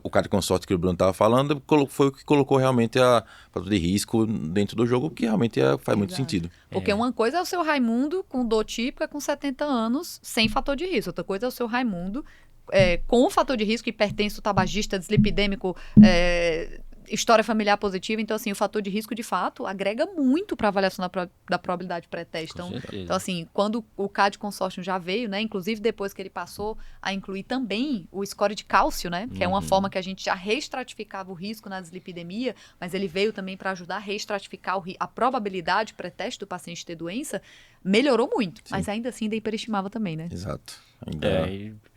o CAD consórcio que o Bruno estava falando foi o que colocou realmente a fator de risco dentro do jogo, que realmente faz muito sentido. Porque uma coisa é o seu Raimundo com dor típica com 70 anos, sem fator de risco. Outra coisa é o seu Raimundo com o fator de risco, hipertenso, tabagista, dislipidêmico, história familiar positiva. Então, assim, o fator de risco, de fato, agrega muito para a avaliação da probabilidade pré-teste. Então, assim, quando o CAD Consortium já veio, né, inclusive depois que ele passou a incluir também o score de cálcio, né, que é uma forma que a gente já reestratificava o risco na dislipidemia, mas ele veio também para ajudar a reestratificar a probabilidade pré-teste do paciente ter doença, melhorou muito. Mas ainda assim, ainda hiperestimava também, né? Exato.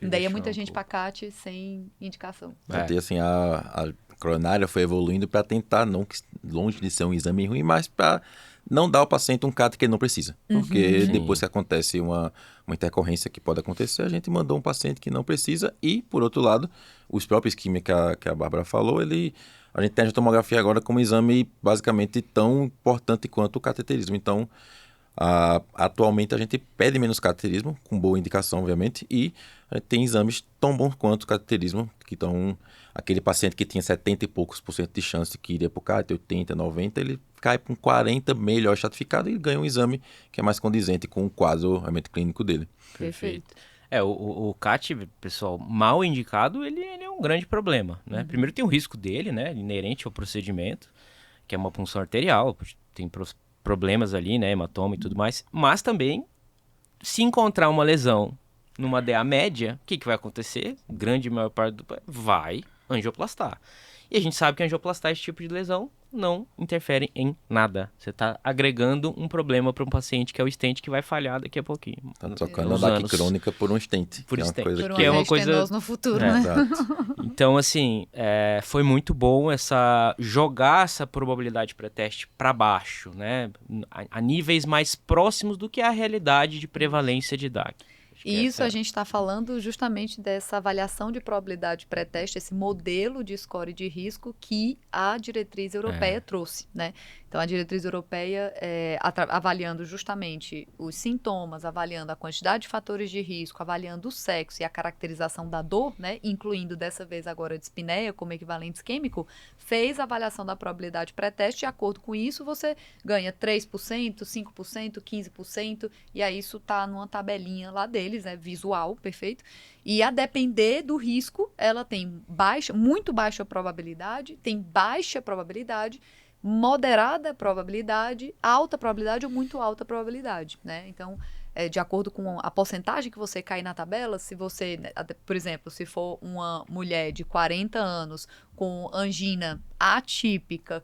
Ainda ia muita gente para CAT sem indicação. Até assim, a coronária foi evoluindo para tentar, não longe de ser um exame ruim, mas para não dar ao paciente um CAT que ele não precisa. Porque depois que acontece uma intercorrência que pode acontecer, a gente mandou um paciente que não precisa e, por outro lado, os próprios químicos que a Bárbara falou, a gente tem a tomografia agora como exame basicamente tão importante quanto o cateterismo. Então, atualmente a gente pede menos cateterismo, com boa indicação, obviamente, e a gente tem exames tão bons quanto o cateterismo, que estão... Aquele paciente que tinha 70 e poucos por cento de chance que iria para o CAT, 80, 90, ele cai para um 40 melhor estratificado e ganha um exame que é mais condizente com o quadro realmente clínico dele. Perfeito. O CAT, pessoal, mal indicado, ele é um grande problema, né? Primeiro tem o risco dele, né, inerente ao procedimento, que é uma punção arterial, tem problemas ali, né, hematoma e tudo mais, mas também, se encontrar uma lesão numa DA média, o que vai acontecer? Grande maior parte vai angioplastar. E a gente sabe que angioplastar, esse tipo de lesão, não interfere em nada. Você está agregando um problema para um paciente que é o stent que vai falhar daqui a pouquinho. Está trocando a DAC crônica por um stent. Por que stent. Por Que é uma coisa no futuro, né? Exato. Então, assim, foi muito bom jogar essa probabilidade pré-teste para baixo, né? A níveis mais próximos do que a realidade de prevalência de DAC. E isso a gente está falando justamente dessa avaliação de probabilidade pré-teste, esse modelo de score de risco que a diretriz europeia trouxe, né? Então, a diretriz europeia, avaliando justamente os sintomas, avaliando a quantidade de fatores de risco, avaliando o sexo e a caracterização da dor, né? Incluindo dessa vez agora a dispneia como equivalente isquêmico, fez a avaliação da probabilidade pré-teste. De acordo com isso, você ganha 3%, 5%, 15%, e aí isso está numa tabelinha lá deles, né? Visual, perfeito. E a depender do risco, ela tem muito baixa probabilidade, tem baixa probabilidade, moderada probabilidade, alta probabilidade ou muito alta probabilidade, né? Então, de acordo com a porcentagem que você cai na tabela, se você, por exemplo, se for uma mulher de 40 anos com angina atípica,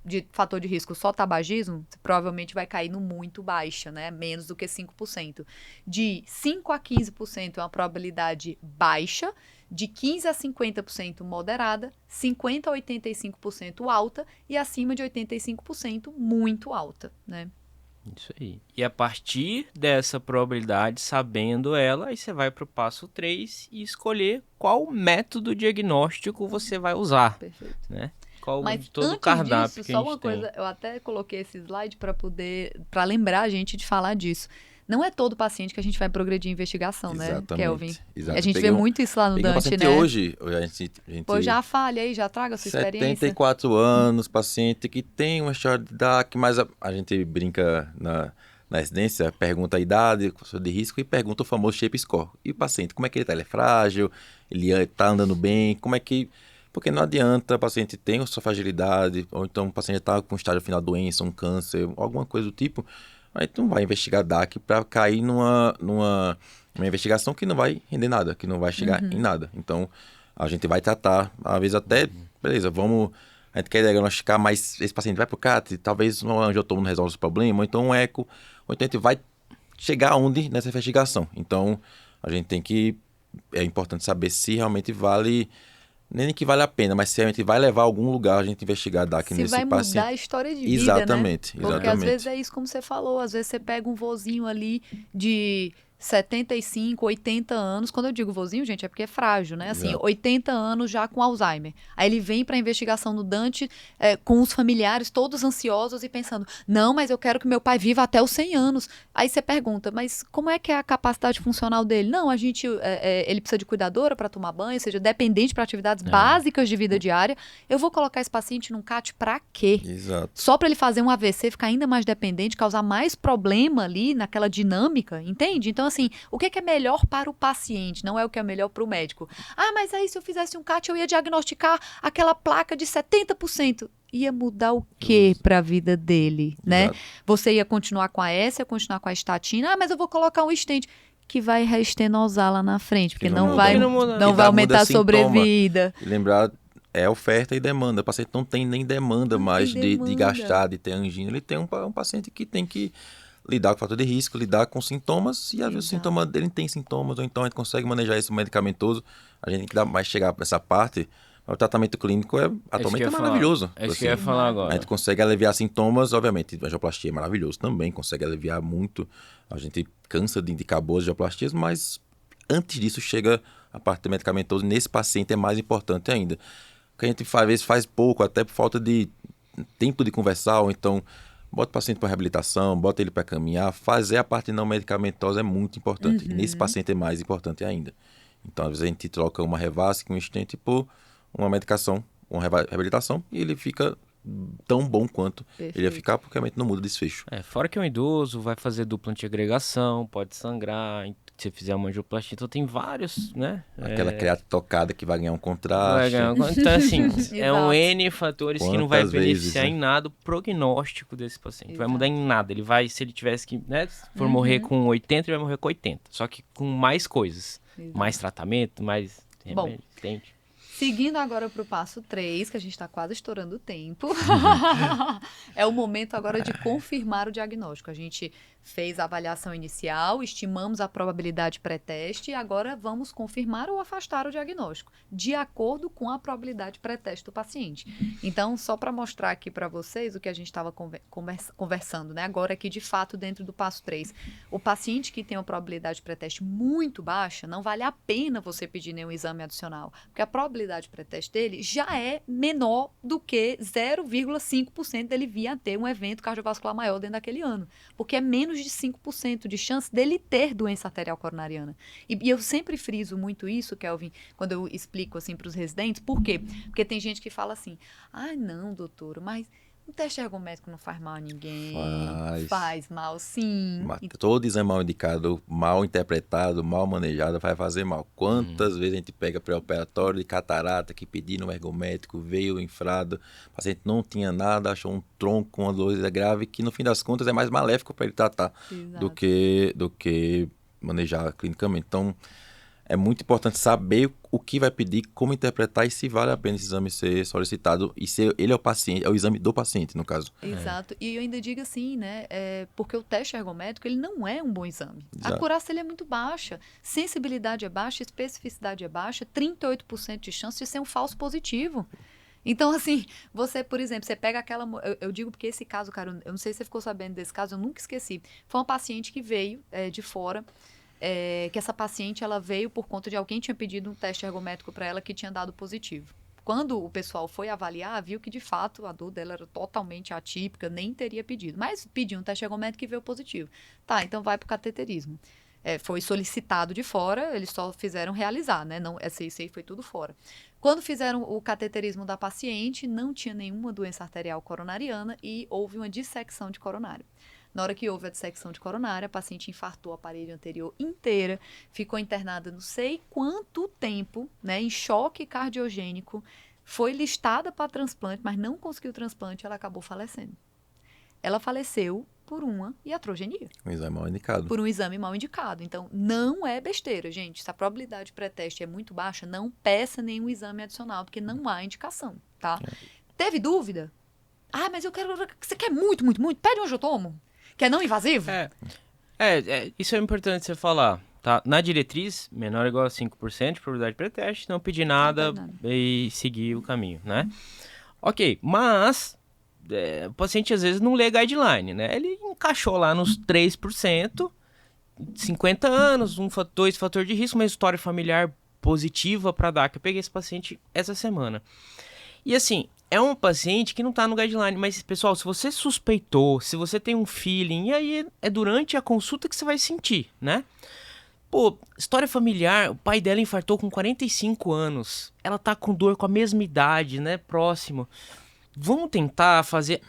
de fator de risco só tabagismo, você provavelmente vai cair no muito baixa, né? Menos do que 5%. De 5 a 15% é uma probabilidade baixa, de 15 a 50% moderada, 50 a 85% alta e acima de 85% muito alta, né? Isso aí. E a partir dessa probabilidade, sabendo ela, aí você vai para o passo 3 e escolher qual método diagnóstico você vai usar. Perfeito. Né? Qual Mas de todo antes o cardápio disso, que a só gente uma tem. coisa, eu até coloquei esse slide para lembrar a gente de falar disso. Não é todo paciente que a gente vai progredir em investigação, Exatamente, né, Kelvin? exatamente. A gente vê muito isso lá no Peguei um Dante, paciente né? hoje, a gente Pô, já fale aí, já traga a sua experiência. 74 anos, paciente que tem uma história de DAC, mas a gente brinca na residência, pergunta a idade, de risco e pergunta o famoso shape score. E o paciente, como é que ele está? Ele é frágil? Ele está andando bem? Como é que... Porque não adianta o paciente ter sua fragilidade, ou então o paciente está com estágio final da doença, um câncer, alguma coisa do tipo... Aí tu não vai investigar DAC para cair numa investigação que não vai render nada, que não vai chegar em nada. Então, a gente vai tratar, às vezes até, beleza, a gente quer diagnosticar, mas esse paciente vai pro CAT, talvez um angiotomo não resolve esse problema, ou então um eco, ou então a gente vai chegar aonde nessa investigação. Então, a gente tem que é importante saber se realmente vale, nem que vale a pena, mas se realmente vai levar a algum lugar a gente investigar a DAC Se nesse vai paciente. mudar a história de vida, Exatamente, né? Porque às exatamente. vezes é isso como você falou, às vezes você pega um vozinho ali de 75, 80 anos. Quando eu digo vozinho, gente, é porque é frágil, né? Assim, Exato. 80 anos já com Alzheimer. Aí ele vem para a investigação no Dante com os familiares todos ansiosos e pensando, não, mas eu quero que meu pai viva até os 100 anos. Aí você pergunta, mas como é que é a capacidade funcional dele? Não, ele precisa de cuidadora para tomar banho, ou seja, dependente para atividades básicas de vida diária. Eu vou colocar esse paciente num CAT para quê? Exato. Só para ele fazer um AVC, ficar ainda mais dependente, causar mais problema ali naquela dinâmica, entende? Então, assim, o que é melhor para o paciente, não é o que é melhor para o médico. Ah, mas aí se eu fizesse um CAT, eu ia diagnosticar aquela placa de 70%. Ia mudar o quê para a vida dele, né? Exato. Você ia continuar com a S, ia continuar com a estatina. Ah, mas eu vou colocar um stent que vai reestenosar lá na frente, porque Que não vai vai, mudar. não Que vai dá- aumentar muda a sobrevida. E lembrar, é oferta e demanda. O paciente não tem nem demanda Não mais tem de demanda. gastar, de ter angina. Ele tem um paciente que tem que lidar com o fator de risco, lidar com sintomas, e às vezes o Exato. sintoma dele tem sintomas, ou então a gente consegue manejar isso medicamentoso. A gente tem que dar mais chegar nessa parte. O tratamento clínico atualmente é maravilhoso. É isso que eu ia falar A agora. gente consegue aliviar sintomas, obviamente. A angioplastia é maravilhoso também, consegue aliviar muito. A gente cansa de indicar boas angioplastias, mas antes disso chega a parte medicamentosa. Nesse paciente é mais importante ainda. O que a gente às vezes faz pouco, até por falta de tempo de conversar, ou então bota o paciente para reabilitação, bota ele para caminhar. Fazer a parte não medicamentosa é muito importante. E nesse paciente é mais importante ainda. Então, às vezes a gente troca uma Revasc, um stent por uma medicação, uma reabilitação, e ele fica tão bom quanto ele ia Perfeito. ficar, porque realmente não muda o desfecho. Fora que é um idoso, vai fazer dupla antiagregação, pode sangrar, se fizer uma angioplastia, então tem vários, né? Aquela creatina tocada que vai ganhar um Vai contraste. ganhar- Então, assim, é um Exato. N fatores que não vai Quantas vezes, beneficiar né? em nada o prognóstico desse paciente. Vai Exato. mudar em nada. Ele vai, se ele tivesse que, né, se for morrer com 80, ele vai morrer com 80. Só que com mais coisas. Exato. Mais tratamento, mais Bom. remédio, dente. Seguindo agora para o passo 3, que a gente está quase estourando o tempo, é o momento agora de confirmar o diagnóstico. A gente fez a avaliação inicial, estimamos a probabilidade pré-teste e agora vamos confirmar ou afastar o diagnóstico, de acordo com a probabilidade pré-teste do paciente. Então, só para mostrar aqui para vocês o que a gente estava conversando, né? Agora aqui, de fato, dentro do passo 3. O paciente que tem uma probabilidade pré-teste muito baixa, não vale a pena você pedir nenhum exame adicional, porque a probabilidade pré-teste dele já é menor do que 0,5% dele vir a ter um evento cardiovascular maior dentro daquele ano, porque é menos de 5% de chance dele ter doença arterial coronariana. E eu sempre friso muito isso, Kelvin, quando eu explico assim para os residentes. Por quê? Porque tem gente que fala assim, não, doutor, mas um teste ergométrico não faz mal a ninguém. Faz mal, sim. Todo exame mal indicado, mal interpretado, mal manejado, vai fazer mal. Quantas vezes a gente pega pré-operatório de catarata que pediram um ergométrico, veio infrado, o paciente não tinha nada, achou um tronco com uma dor grave, que no fim das contas é mais maléfico para ele tratar do que manejar clinicamente. Então, é muito importante saber o que vai pedir, como interpretar e se vale a pena esse exame ser solicitado e se ele é o paciente, é o exame do paciente, no caso. Exato. E eu ainda digo assim, né? Porque o teste ergométrico, ele não é um bom exame. Exato. A acurácia ele é muito baixa. Sensibilidade é baixa, especificidade é baixa, 38% de chance de ser um falso positivo. Então, assim, você, por exemplo, você pega aquela... Eu digo porque esse caso, cara, eu não sei se você ficou sabendo desse caso, eu nunca esqueci. Foi uma paciente que veio de fora, que essa paciente, ela veio por conta de alguém tinha pedido um teste ergométrico para ela que tinha dado positivo. Quando o pessoal foi avaliar, viu que, de fato, a dor dela era totalmente atípica, nem teria pedido. Mas pediu um teste ergométrico e veio positivo. Tá, então vai para o cateterismo. Foi solicitado de fora, eles só fizeram realizar, né? Não, isso aí foi tudo fora. Quando fizeram o cateterismo da paciente, não tinha nenhuma doença arterial coronariana e houve uma dissecção de coronário. Na hora que houve a dissecção de coronária, a paciente infartou a parede anterior inteira, ficou internada não sei quanto tempo, né, em choque cardiogênico, foi listada para transplante, mas não conseguiu transplante, ela acabou falecendo. Ela faleceu por uma iatrogenia. Um exame mal indicado. Por um exame mal indicado. Então, não é besteira, gente. Se a probabilidade pré-teste é muito baixa, não peça nenhum exame adicional, porque não há indicação, tá? Teve dúvida? Mas eu quero... Você quer muito, muito, muito? Pede um angiotomo. Que é não invasivo? Isso é importante você falar. tá na diretriz, menor ou igual a 5% de probabilidade de pré-teste, não pedir nada e seguir o caminho, né? Ok, mas o paciente às vezes não lê guideline, né? Ele encaixou lá nos 3%, 50 anos, dois fator de risco, uma história familiar positiva para DAC. Eu peguei esse paciente essa semana. E assim, é um paciente que não tá no guideline, mas pessoal, se você suspeitou, se você tem um feeling, e aí é durante a consulta que você vai sentir, né? Pô, história familiar, o pai dela infartou com 45 anos, ela tá com dor com a mesma idade, né, próximo. Vamos tentar fazer...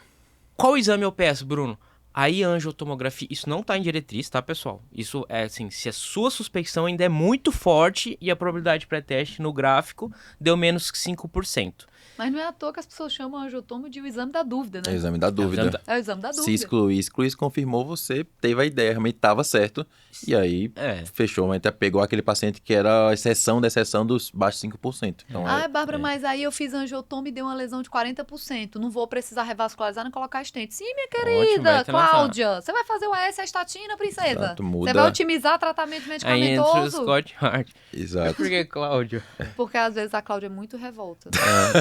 Qual exame eu peço, Bruno? Aí a angiotomografia, isso não tá em diretriz, tá, pessoal? Isso é assim, se a sua suspeição ainda é muito forte e a probabilidade de pré-teste no gráfico deu menos que 5%. Mas não é à toa que as pessoas chamam angiotomo de o exame da dúvida, né? É o exame da dúvida. É o exame da Se dúvida. excluir, confirmou, você teve a ideia, realmente estava certo. E aí, fechou. Até pegou aquele paciente que era a exceção da exceção dos baixos 5%. Então, Bárbara, mas aí eu fiz angiotomo e deu uma lesão de 40%. Não vou precisar revascularizar nem colocar stent. Sim, minha querida, Cláudia. Você vai fazer o AS, a estatina, princesa? Exato, muda. Você vai otimizar tratamento medicamentoso? Aí entra o Scott Hart. Exato. Por que Cláudia? Porque às vezes a Cláudia é muito revolta.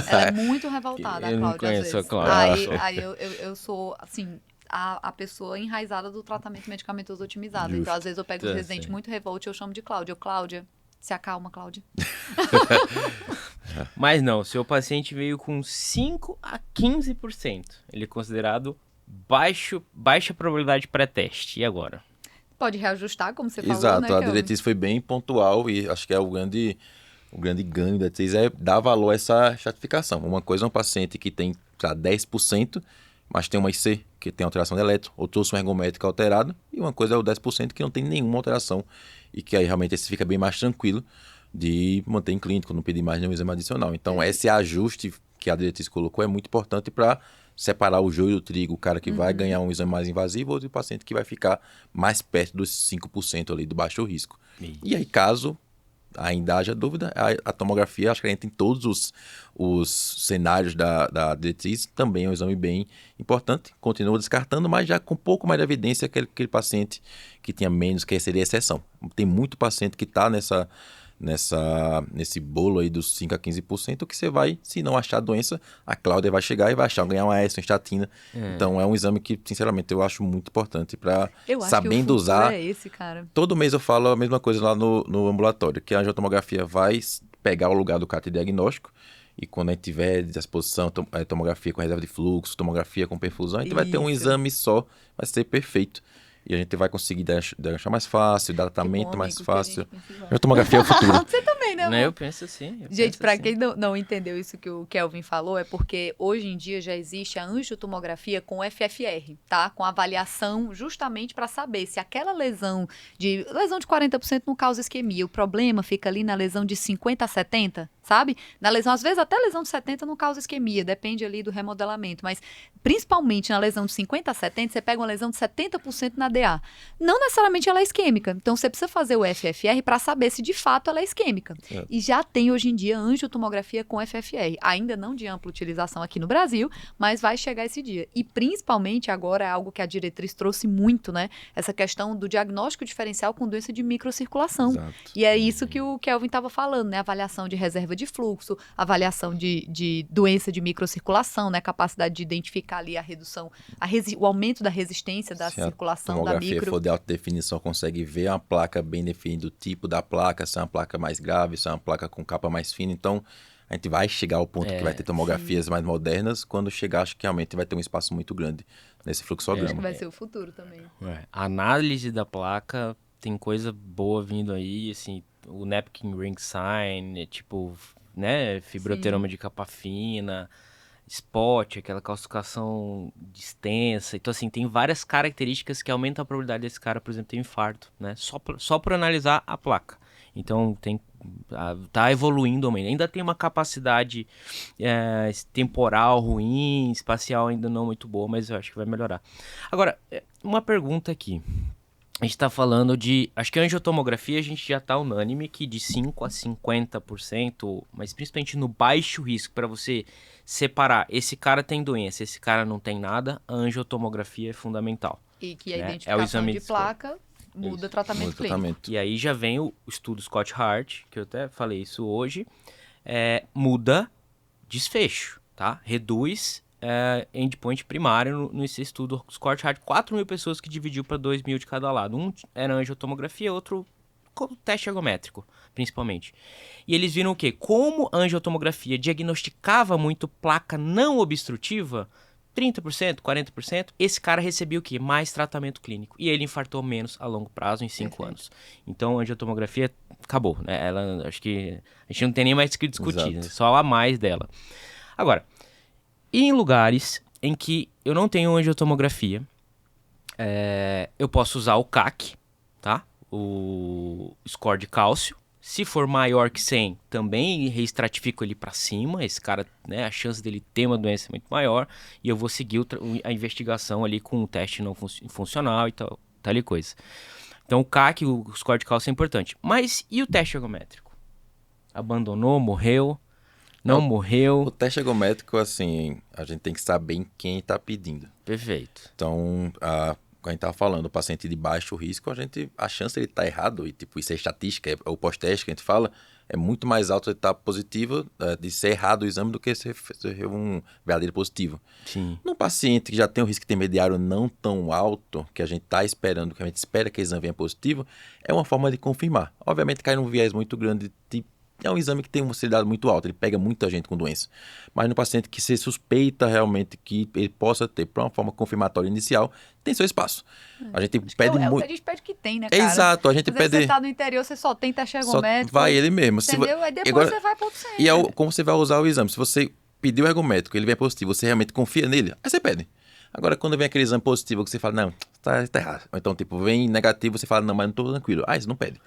Ela é muito revoltada, Eu a não Cláudia, às conheço vezes. a Cláudia. Aí eu sou, assim, a pessoa enraizada do tratamento medicamentoso otimizado. Justo. Então, às vezes, eu pego Tá, os residentes sim. muito revoltos e eu chamo de Cláudia. Cláudia, se acalma, Cláudia. Mas não, seu paciente veio com 5 a 15%. Ele é considerado baixa probabilidade pré-teste. E agora? Pode reajustar, como você falou, Exato, né, a Kelvin? diretriz foi bem pontual e acho que é o grande ganho da diretriz é dar valor a essa estratificação. Uma coisa é um paciente que tem 10%, mas tem uma IC que tem alteração de eletro, ou trouxe um ergométrico alterado, e uma coisa é o 10% que não tem nenhuma alteração e que aí realmente esse fica bem mais tranquilo de manter em clínico, não pedir mais nenhum exame adicional. Então esse ajuste que a diretriz colocou é muito importante para separar o joio do trigo, o cara que vai ganhar um exame mais invasivo ou o paciente que vai ficar mais perto dos 5% ali do baixo risco. E aí, caso ainda haja dúvida, a tomografia, acho que a gente tem todos os cenários da diretriz, também é um exame bem importante, continua descartando, mas já com um pouco mais de evidência aquele paciente que tinha menos, que seria exceção. Tem muito paciente que está nesse bolo aí dos 5 a 15% que você vai, se não achar a doença, a Cláudia vai chegar e vai ganhar uma AS, uma estatina. Então é um exame que, sinceramente, eu acho muito importante para sabendo usar. É esse, cara. Todo mês eu falo a mesma coisa lá no ambulatório, que a angiotomografia vai pegar o lugar do CAT diagnóstico e quando a gente tiver à disposição tomografia com reserva de fluxo, tomografia com perfusão, a gente vai ter um exame só, vai ser perfeito. E a gente vai conseguir deixar mais fácil, dar tratamento mais fácil. A tomografia é o futuro. Você também, né, amor? Eu penso assim. Gente, para quem não entendeu isso que o Kelvin falou, é porque hoje em dia já existe a angiotomografia com FFR, tá? Com avaliação justamente para saber se aquela lesão de 40% não causa isquemia. O problema fica ali na lesão de 50 a 70, sabe? Na lesão, às vezes até lesão de 70 não causa isquemia, depende ali do remodelamento, mas principalmente na lesão de 50 a 70, você pega uma lesão de 70% na DA. Não necessariamente ela é isquêmica, então você precisa fazer o FFR para saber se de fato ela é isquêmica. E já tem hoje em dia angiotomografia com FFR, ainda não de ampla utilização aqui no Brasil, mas vai chegar esse dia. E principalmente agora é algo que a diretriz trouxe muito, né? Essa questão do diagnóstico diferencial com doença de microcirculação. Exato. E é isso que o Kelvin estava falando, né? Avaliação de reserva de fluxo, avaliação de doença de microcirculação, né? Capacidade de identificar ali a redução, o aumento da resistência da circulação da micro. Se a tomografia for de alta definição, consegue ver uma placa bem definida, o tipo da placa, se é uma placa mais grave, se é uma placa com capa mais fina. Então, a gente vai chegar ao ponto que vai ter tomografias mais modernas. Quando chegar, acho que realmente vai ter um espaço muito grande nesse fluxograma. Acho que vai ser o futuro também. A análise da placa tem coisa boa vindo aí, assim, o napkin ring sign, tipo, né, fibroteroma de capa fina, spot, aquela calcificação extensa. Então, assim, tem várias características que aumentam a probabilidade desse cara, por exemplo, ter infarto, né? Só por analisar a placa. Então, tá evoluindo ainda tem uma capacidade temporal ruim, espacial ainda não muito boa, mas eu acho que vai melhorar. Agora, uma pergunta aqui. A gente tá falando acho que a angiotomografia a gente já tá unânime que de 5 a 50%, mas principalmente no baixo risco, para você separar, esse cara tem doença, esse cara não tem nada, a angiotomografia é fundamental. E que a né? identificação exame de placa muda o tratamento Muito clínico. tratamento. E aí já vem o estudo Scott Hart, que eu até falei isso hoje, muda desfecho, tá? Reduz endpoint primário nesse estudo Scott Hart, 4.000 pessoas que dividiu para 2.000 de cada lado. Um era angiotomografia, outro teste ergométrico, principalmente. E eles viram o quê? Como a angiotomografia diagnosticava muito placa não obstrutiva, 30%, 40%, esse cara recebia o quê? Mais tratamento clínico. E ele infartou menos a longo prazo, em 5 anos. Então, a angiotomografia acabou, né? Ela, acho que a gente não tem nem mais o que discutir, né? Só a mais dela. Agora, em lugares em que eu não tenho angiotomografia, eu posso usar o CAC, tá? O score de cálcio. Se for maior que 100, também reestratifico ele para cima. Esse cara, né, a chance dele ter uma doença é muito maior. E eu vou seguir a investigação ali com o teste não funcional e tal e coisa. Então o CAC, o score de cálcio é importante. Mas e o teste ergométrico? Abandonou, morreu, não morreu? O teste ergométrico, assim, a gente tem que saber em quem está pedindo. Perfeito. Então, quando a gente estava falando, o paciente de baixo risco, a chance de ele estar errado, e tipo, isso é estatística, é o pós-teste que a gente fala, é muito mais alto de estar positivo, de ser errado o exame do que ser um verdadeiro positivo. Sim. Num paciente que já tem um risco intermediário não tão alto, que a gente está esperando, que a gente espera que o exame venha positivo, é uma forma de confirmar. Obviamente cai num viés muito grande é um exame que tem uma sensibilidade muito alta, ele pega muita gente com doença. Mas no paciente que se suspeita realmente que ele possa ter, para uma forma confirmatória inicial, tem seu espaço. A gente pede muito. A gente pede que tem, né, cara? Exato, a gente Às vezes pede. você tá no interior, você só tem teste Só ergométrico. vai ele mesmo. Entendeu? Aí depois você vai para outro centro. E como você vai usar o exame? Se você pedir o ergométrico, ele vem positivo, você realmente confia nele, aí você pede. Agora, quando vem aquele exame positivo que você fala, não, tá errado. Ou então, tipo, vem negativo, você fala, não, mas não tô tranquilo. Ah, isso não pede.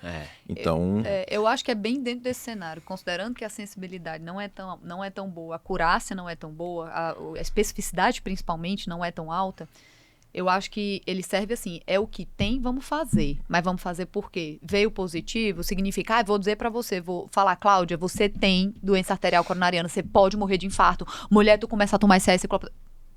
Então... Eu acho que é bem dentro desse cenário, considerando que a sensibilidade não é tão boa, a acurácia não é tão boa, a especificidade, principalmente, não é tão alta, eu acho que ele serve assim, é o que tem, vamos fazer. Mas vamos fazer por quê? Veio positivo, significa, vou dizer pra você, vou falar, Cláudia, você tem doença arterial coronariana, você pode morrer de infarto, mulher, tu começa a tomar excesso,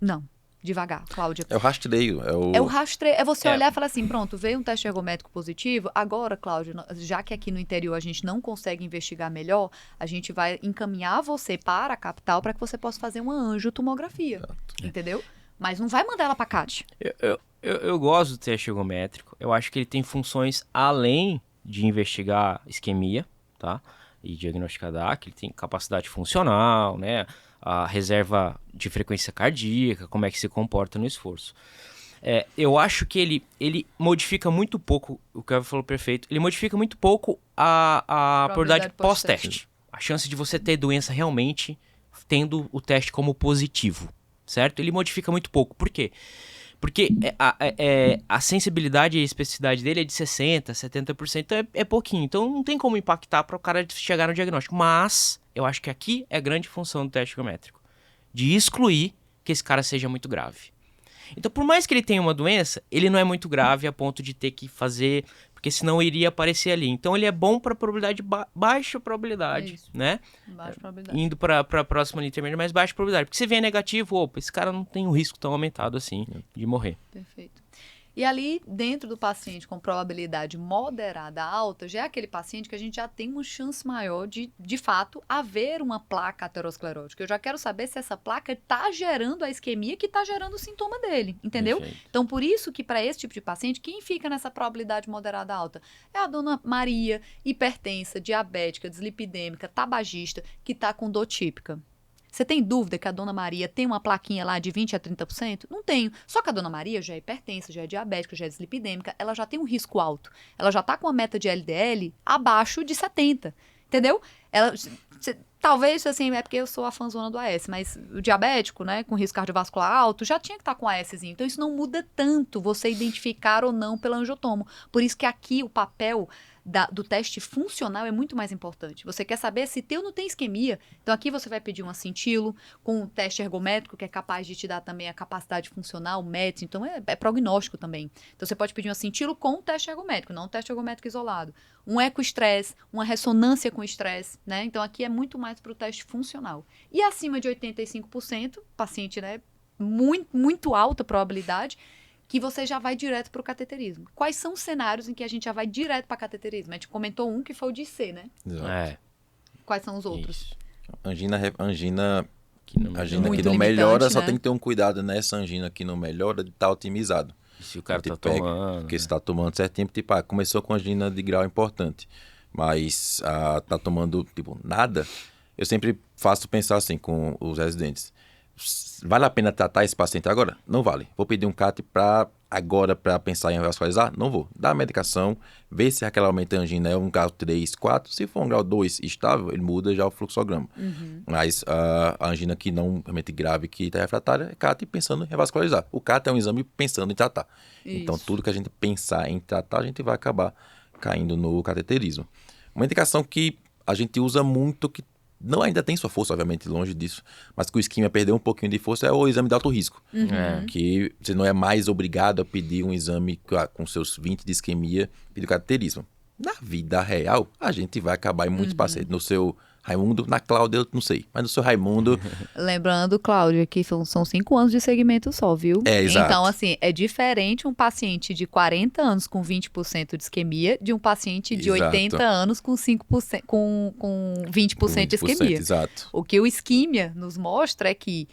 não. Devagar, Cláudia. É o rastreio. É o rastreio. É você olhar e falar assim, pronto, veio um teste ergométrico positivo, agora, Cláudia, já que aqui no interior a gente não consegue investigar melhor, a gente vai encaminhar você para a capital para que você possa fazer uma angiotomografia. Entendeu? Mas não vai mandar ela para CAT. Eu gosto do teste ergométrico. Eu acho que ele tem funções além de investigar isquemia, tá? E diagnosticar DAC. Ele tem capacidade funcional, né? A reserva de frequência cardíaca, como é que se comporta no esforço. Eu acho que ele modifica muito pouco, o que o Kevin falou perfeito, ele modifica muito pouco a probabilidade pós-teste. A chance de você ter doença realmente tendo o teste como positivo, certo? Ele modifica muito pouco. Por quê? Porque a sensibilidade e a especificidade dele é de 60%, 70%, então é pouquinho. Então não tem como impactar para o cara chegar no diagnóstico. Mas eu acho que aqui é a grande função do teste ergométrico. De excluir que esse cara seja muito grave. Então, por mais que ele tenha uma doença, ele não é muito grave a ponto de ter que fazer, porque senão iria aparecer ali. Então, ele é bom para probabilidade, baixa probabilidade, né? Baixa probabilidade. Indo para a próxima linha intermediária, mas baixa probabilidade. Porque se vier negativo, opa, esse cara não tem um risco tão aumentado assim de morrer. Perfeito. E ali, dentro do paciente com probabilidade moderada alta, já é aquele paciente que a gente já tem uma chance maior de fato, haver uma placa aterosclerótica. Eu já quero saber se essa placa está gerando a isquemia que está gerando o sintoma dele, entendeu? Perfeito. Então, por isso que para esse tipo de paciente, quem fica nessa probabilidade moderada alta? É a dona Maria, hipertensa, diabética, dislipidêmica, tabagista, que está com dor típica. Você tem dúvida que a dona Maria tem uma plaquinha lá de 20% a 30%? Não tenho. Só que a dona Maria já é hipertensa, já é diabética, já é dislipidêmica, ela já tem um risco alto. Ela já está com a meta de LDL abaixo de 70. Entendeu? Talvez, assim, é porque eu sou a fãzona do AS, mas o diabético, né, com risco cardiovascular alto, já tinha que estar com ASzinho. Então, isso não muda tanto você identificar ou não pela angiotomo. Por isso que aqui o papel do teste funcional é muito mais importante. Você quer saber se tem ou não tem isquemia. Então, aqui você vai pedir um acintilo com um teste ergométrico, que é capaz de te dar também a capacidade funcional, o MET. Então, é prognóstico também. Então, você pode pedir um acintilo com um teste ergométrico, não um teste ergométrico isolado. Um ecoestresse, uma ressonância com estresse, né? Então, aqui é muito mais para o teste funcional. E acima de 85%, paciente, né, muito alta probabilidade, que você já vai direto para o cateterismo. Quais são os cenários em que a gente já vai direto para cateterismo? A gente comentou um que foi o de C, né? Exato. Quais são os outros? Isso. Angina Que não Angina Muito que não limitante, melhora, só né? tem que ter um cuidado nessa angina que não melhora de estar otimizado. Se o cara A gente tá pega, tomando. Porque você está tomando certinho, tipo, começou com angina de grau importante, mas tá tomando, tipo, nada. Eu sempre faço pensar assim com os residentes. Vale a pena tratar esse paciente agora? Não vale. Vou pedir um CAT agora para pensar em revascularizar? Não vou. Dá a medicação, vê se aquela aumenta a angina é um grau 3, 4. Se for um grau 2 estável, ele muda já o fluxograma. Mas a angina que não realmente grave, que está refratária, é CAT pensando em revascularizar. O CAT é um exame pensando em tratar. Então, Isso. tudo que a gente pensar em tratar, a gente vai acabar caindo no cateterismo. Uma indicação que a gente usa muito, que não ainda tem sua força, obviamente, longe disso, mas que o isquemia perdeu um pouquinho de força, é o exame de alto risco. É. Que você não é mais obrigado a pedir um exame com seus 20 de isquemia, pedir cateterismo. Na vida real, a gente vai acabar em muitos pacientes. No seu Raimundo, na Cláudia, eu não sei, mas no seu Raimundo, Lembrando, Cláudia, que são 5 anos de segmento só, viu? exato. Então, assim, é diferente um paciente de 40 anos com 20% de isquemia de um paciente de Exato. 80 anos com 5%, com 20% de isquemia. Exato. O que o isquímia nos mostra é que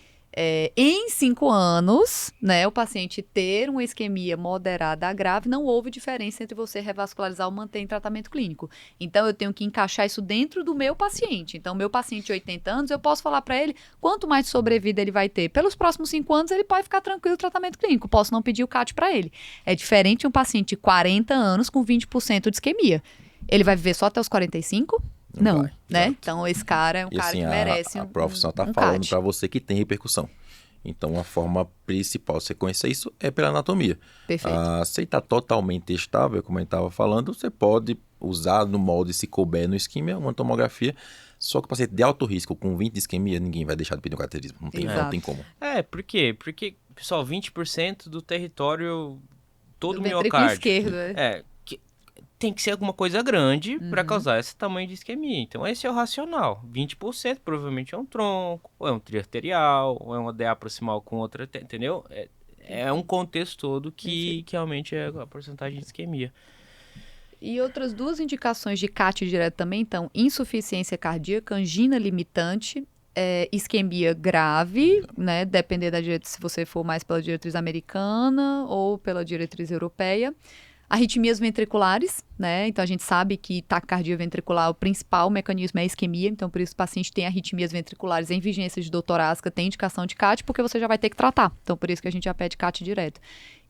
em 5 anos, né, o paciente ter uma isquemia moderada a grave, não houve diferença entre você revascularizar ou manter em tratamento clínico. Então, eu tenho que encaixar isso dentro do meu paciente. Então, meu paciente de 80 anos, eu posso falar para ele quanto mais de sobrevida ele vai ter. Pelos próximos 5 anos, ele pode ficar tranquilo no tratamento clínico. Posso não pedir o CAT para ele. É diferente de um paciente de 40 anos com 20% de isquemia. Ele vai viver só até os 45? Não, vai, né? exato. Então, esse cara é um E cara assim, que merece a profissão tá um falando CAT. para você que tem repercussão. Então, a forma principal de você conhecer isso é pela anatomia. Perfeito. Se está totalmente estável, como a gente estava falando, você pode usar no molde, se couber no isquemia, uma tomografia. Só que o paciente de alto risco, com 20 de isquemia, ninguém vai deixar de pedir um cateterismo. Não tem Exato. como. Por quê? Porque, pessoal, 20% do território todo Do o ventrículo miocárdio. esquerdo, Tem que ser alguma coisa grande para causar esse tamanho de isquemia. Então, esse é o racional. 20% provavelmente é um tronco, ou é um triarterial, ou é uma DA proximal com outra, entendeu? É um contexto todo que aumente a porcentagem de isquemia. E outras 2 indicações de CAT direto também, então, insuficiência cardíaca, angina limitante, isquemia grave, né, depender da diretriz, se você for mais pela diretriz americana ou pela diretriz europeia. Arritmias ventriculares, né? Então a gente sabe que taquicardia ventricular, o principal mecanismo é a isquemia, então por isso o paciente tem arritmias ventriculares em vigência de dor torácica, tem indicação de CAT, porque você já vai ter que tratar. Então por isso que a gente já pede CAT direto.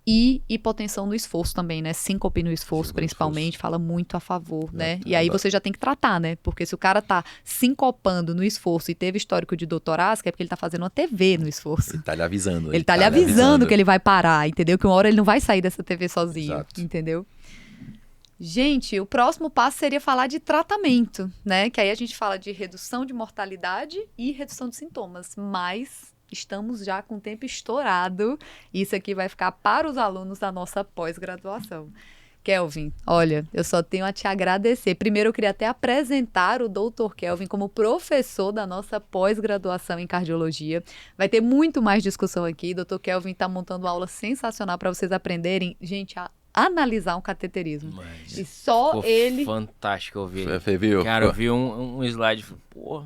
E hipotensão no esforço também, né? Síncope no esforço, principalmente, fala muito a favor, né? E aí você já tem que tratar, né? Porque se o cara tá sincopando no esforço e teve histórico de dor torácica, é porque ele tá fazendo uma TV no esforço. Ele tá lhe avisando. Ele tá lhe avisando que ele vai parar, entendeu? Que uma hora ele não vai sair dessa TV sozinho, Exato. entendeu? Gente, o próximo passo seria falar de tratamento, né? Que aí a gente fala de redução de mortalidade e redução de sintomas, mas estamos já com o tempo estourado. Isso aqui vai ficar para os alunos da nossa pós-graduação. Kelvin, olha, eu só tenho a te agradecer. Primeiro, eu queria até apresentar o Dr. Kelvin como professor da nossa pós-graduação em cardiologia. Vai ter muito mais discussão aqui. O Dr. Kelvin está montando uma aula sensacional para vocês aprenderem, gente, a analisar um cateterismo. Mas E só ficou ele... fantástico ouvir. Você viu? Cara, eu vi um slide e falei, pô,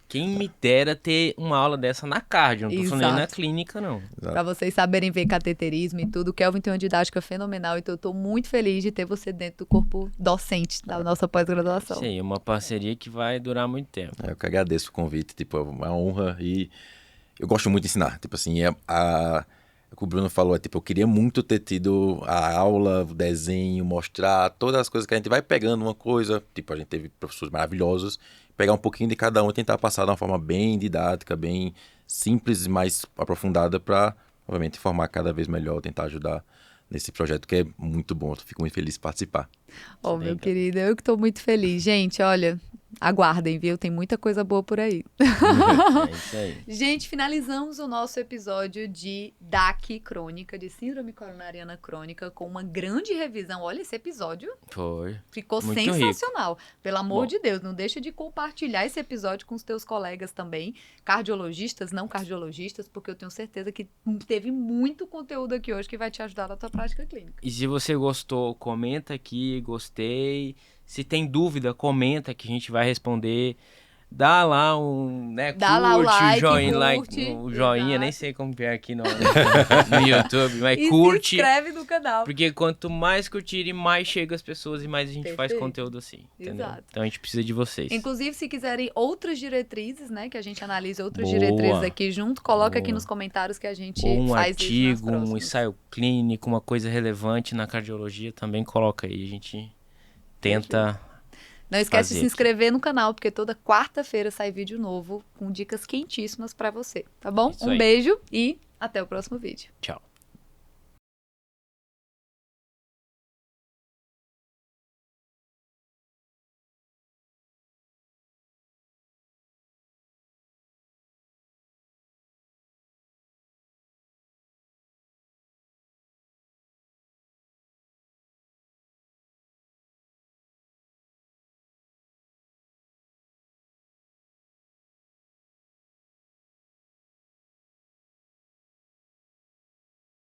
quem me dera ter uma aula dessa na cardio, não tô falando nem na Exato. clínica, não. Para vocês saberem ver cateterismo e tudo. O Kelvin tem uma didática fenomenal, então eu estou muito feliz de ter você dentro do corpo docente da nossa pós-graduação. Isso aí, uma parceria que vai durar muito tempo. Eu que agradeço o convite, tipo, é uma honra e eu gosto muito de ensinar. Tipo assim, o que o Bruno falou, tipo, eu queria muito ter tido a aula, o desenho, mostrar todas as coisas que a gente vai pegando uma coisa, tipo, a gente teve professores maravilhosos, pegar um pouquinho de cada um e tentar passar de uma forma bem didática, bem simples e mais aprofundada para, obviamente, formar cada vez melhor, tentar ajudar nesse projeto que é muito bom. Eu fico muito feliz de participar. Meu querido, eu que estou muito feliz. Gente, olha, aguardem, viu? Tem muita coisa boa por aí. É isso aí. Gente, finalizamos o nosso episódio de DAC crônica, de síndrome coronariana crônica, com uma grande revisão. Olha, esse episódio Foi. ficou Muito sensacional. Pelo amor Bom. de Deus, não deixa de compartilhar esse episódio com os teus colegas também, cardiologistas, não cardiologistas, porque eu tenho certeza que teve muito conteúdo aqui hoje que vai te ajudar na tua prática clínica. E se você gostou, comenta aqui, gostei. Se tem dúvida, comenta que a gente vai responder. Dá lá um, né, Dá lá o like, joinha, curte, o joinha, exato. nem sei como é aqui no YouTube, mas E curte. se inscreve no canal. Porque quanto mais curtirem, mais chega as pessoas e mais a gente faz Perfeito. conteúdo assim, entendeu? Exato. Então a gente precisa de vocês. Inclusive, se quiserem outras diretrizes, né, que a gente analise outras Boa. diretrizes aqui junto, coloca aqui Boa. nos comentários que a gente Ou um faz isso nas artigo, um próximas. ensaio clínico, uma coisa relevante na cardiologia, também coloca aí. A gente tenta. Não esquece de fazer se inscrever no canal, porque toda quarta-feira sai vídeo novo com dicas quentíssimas pra você, tá bom? Isso Um aí. beijo e até o próximo vídeo. Tchau.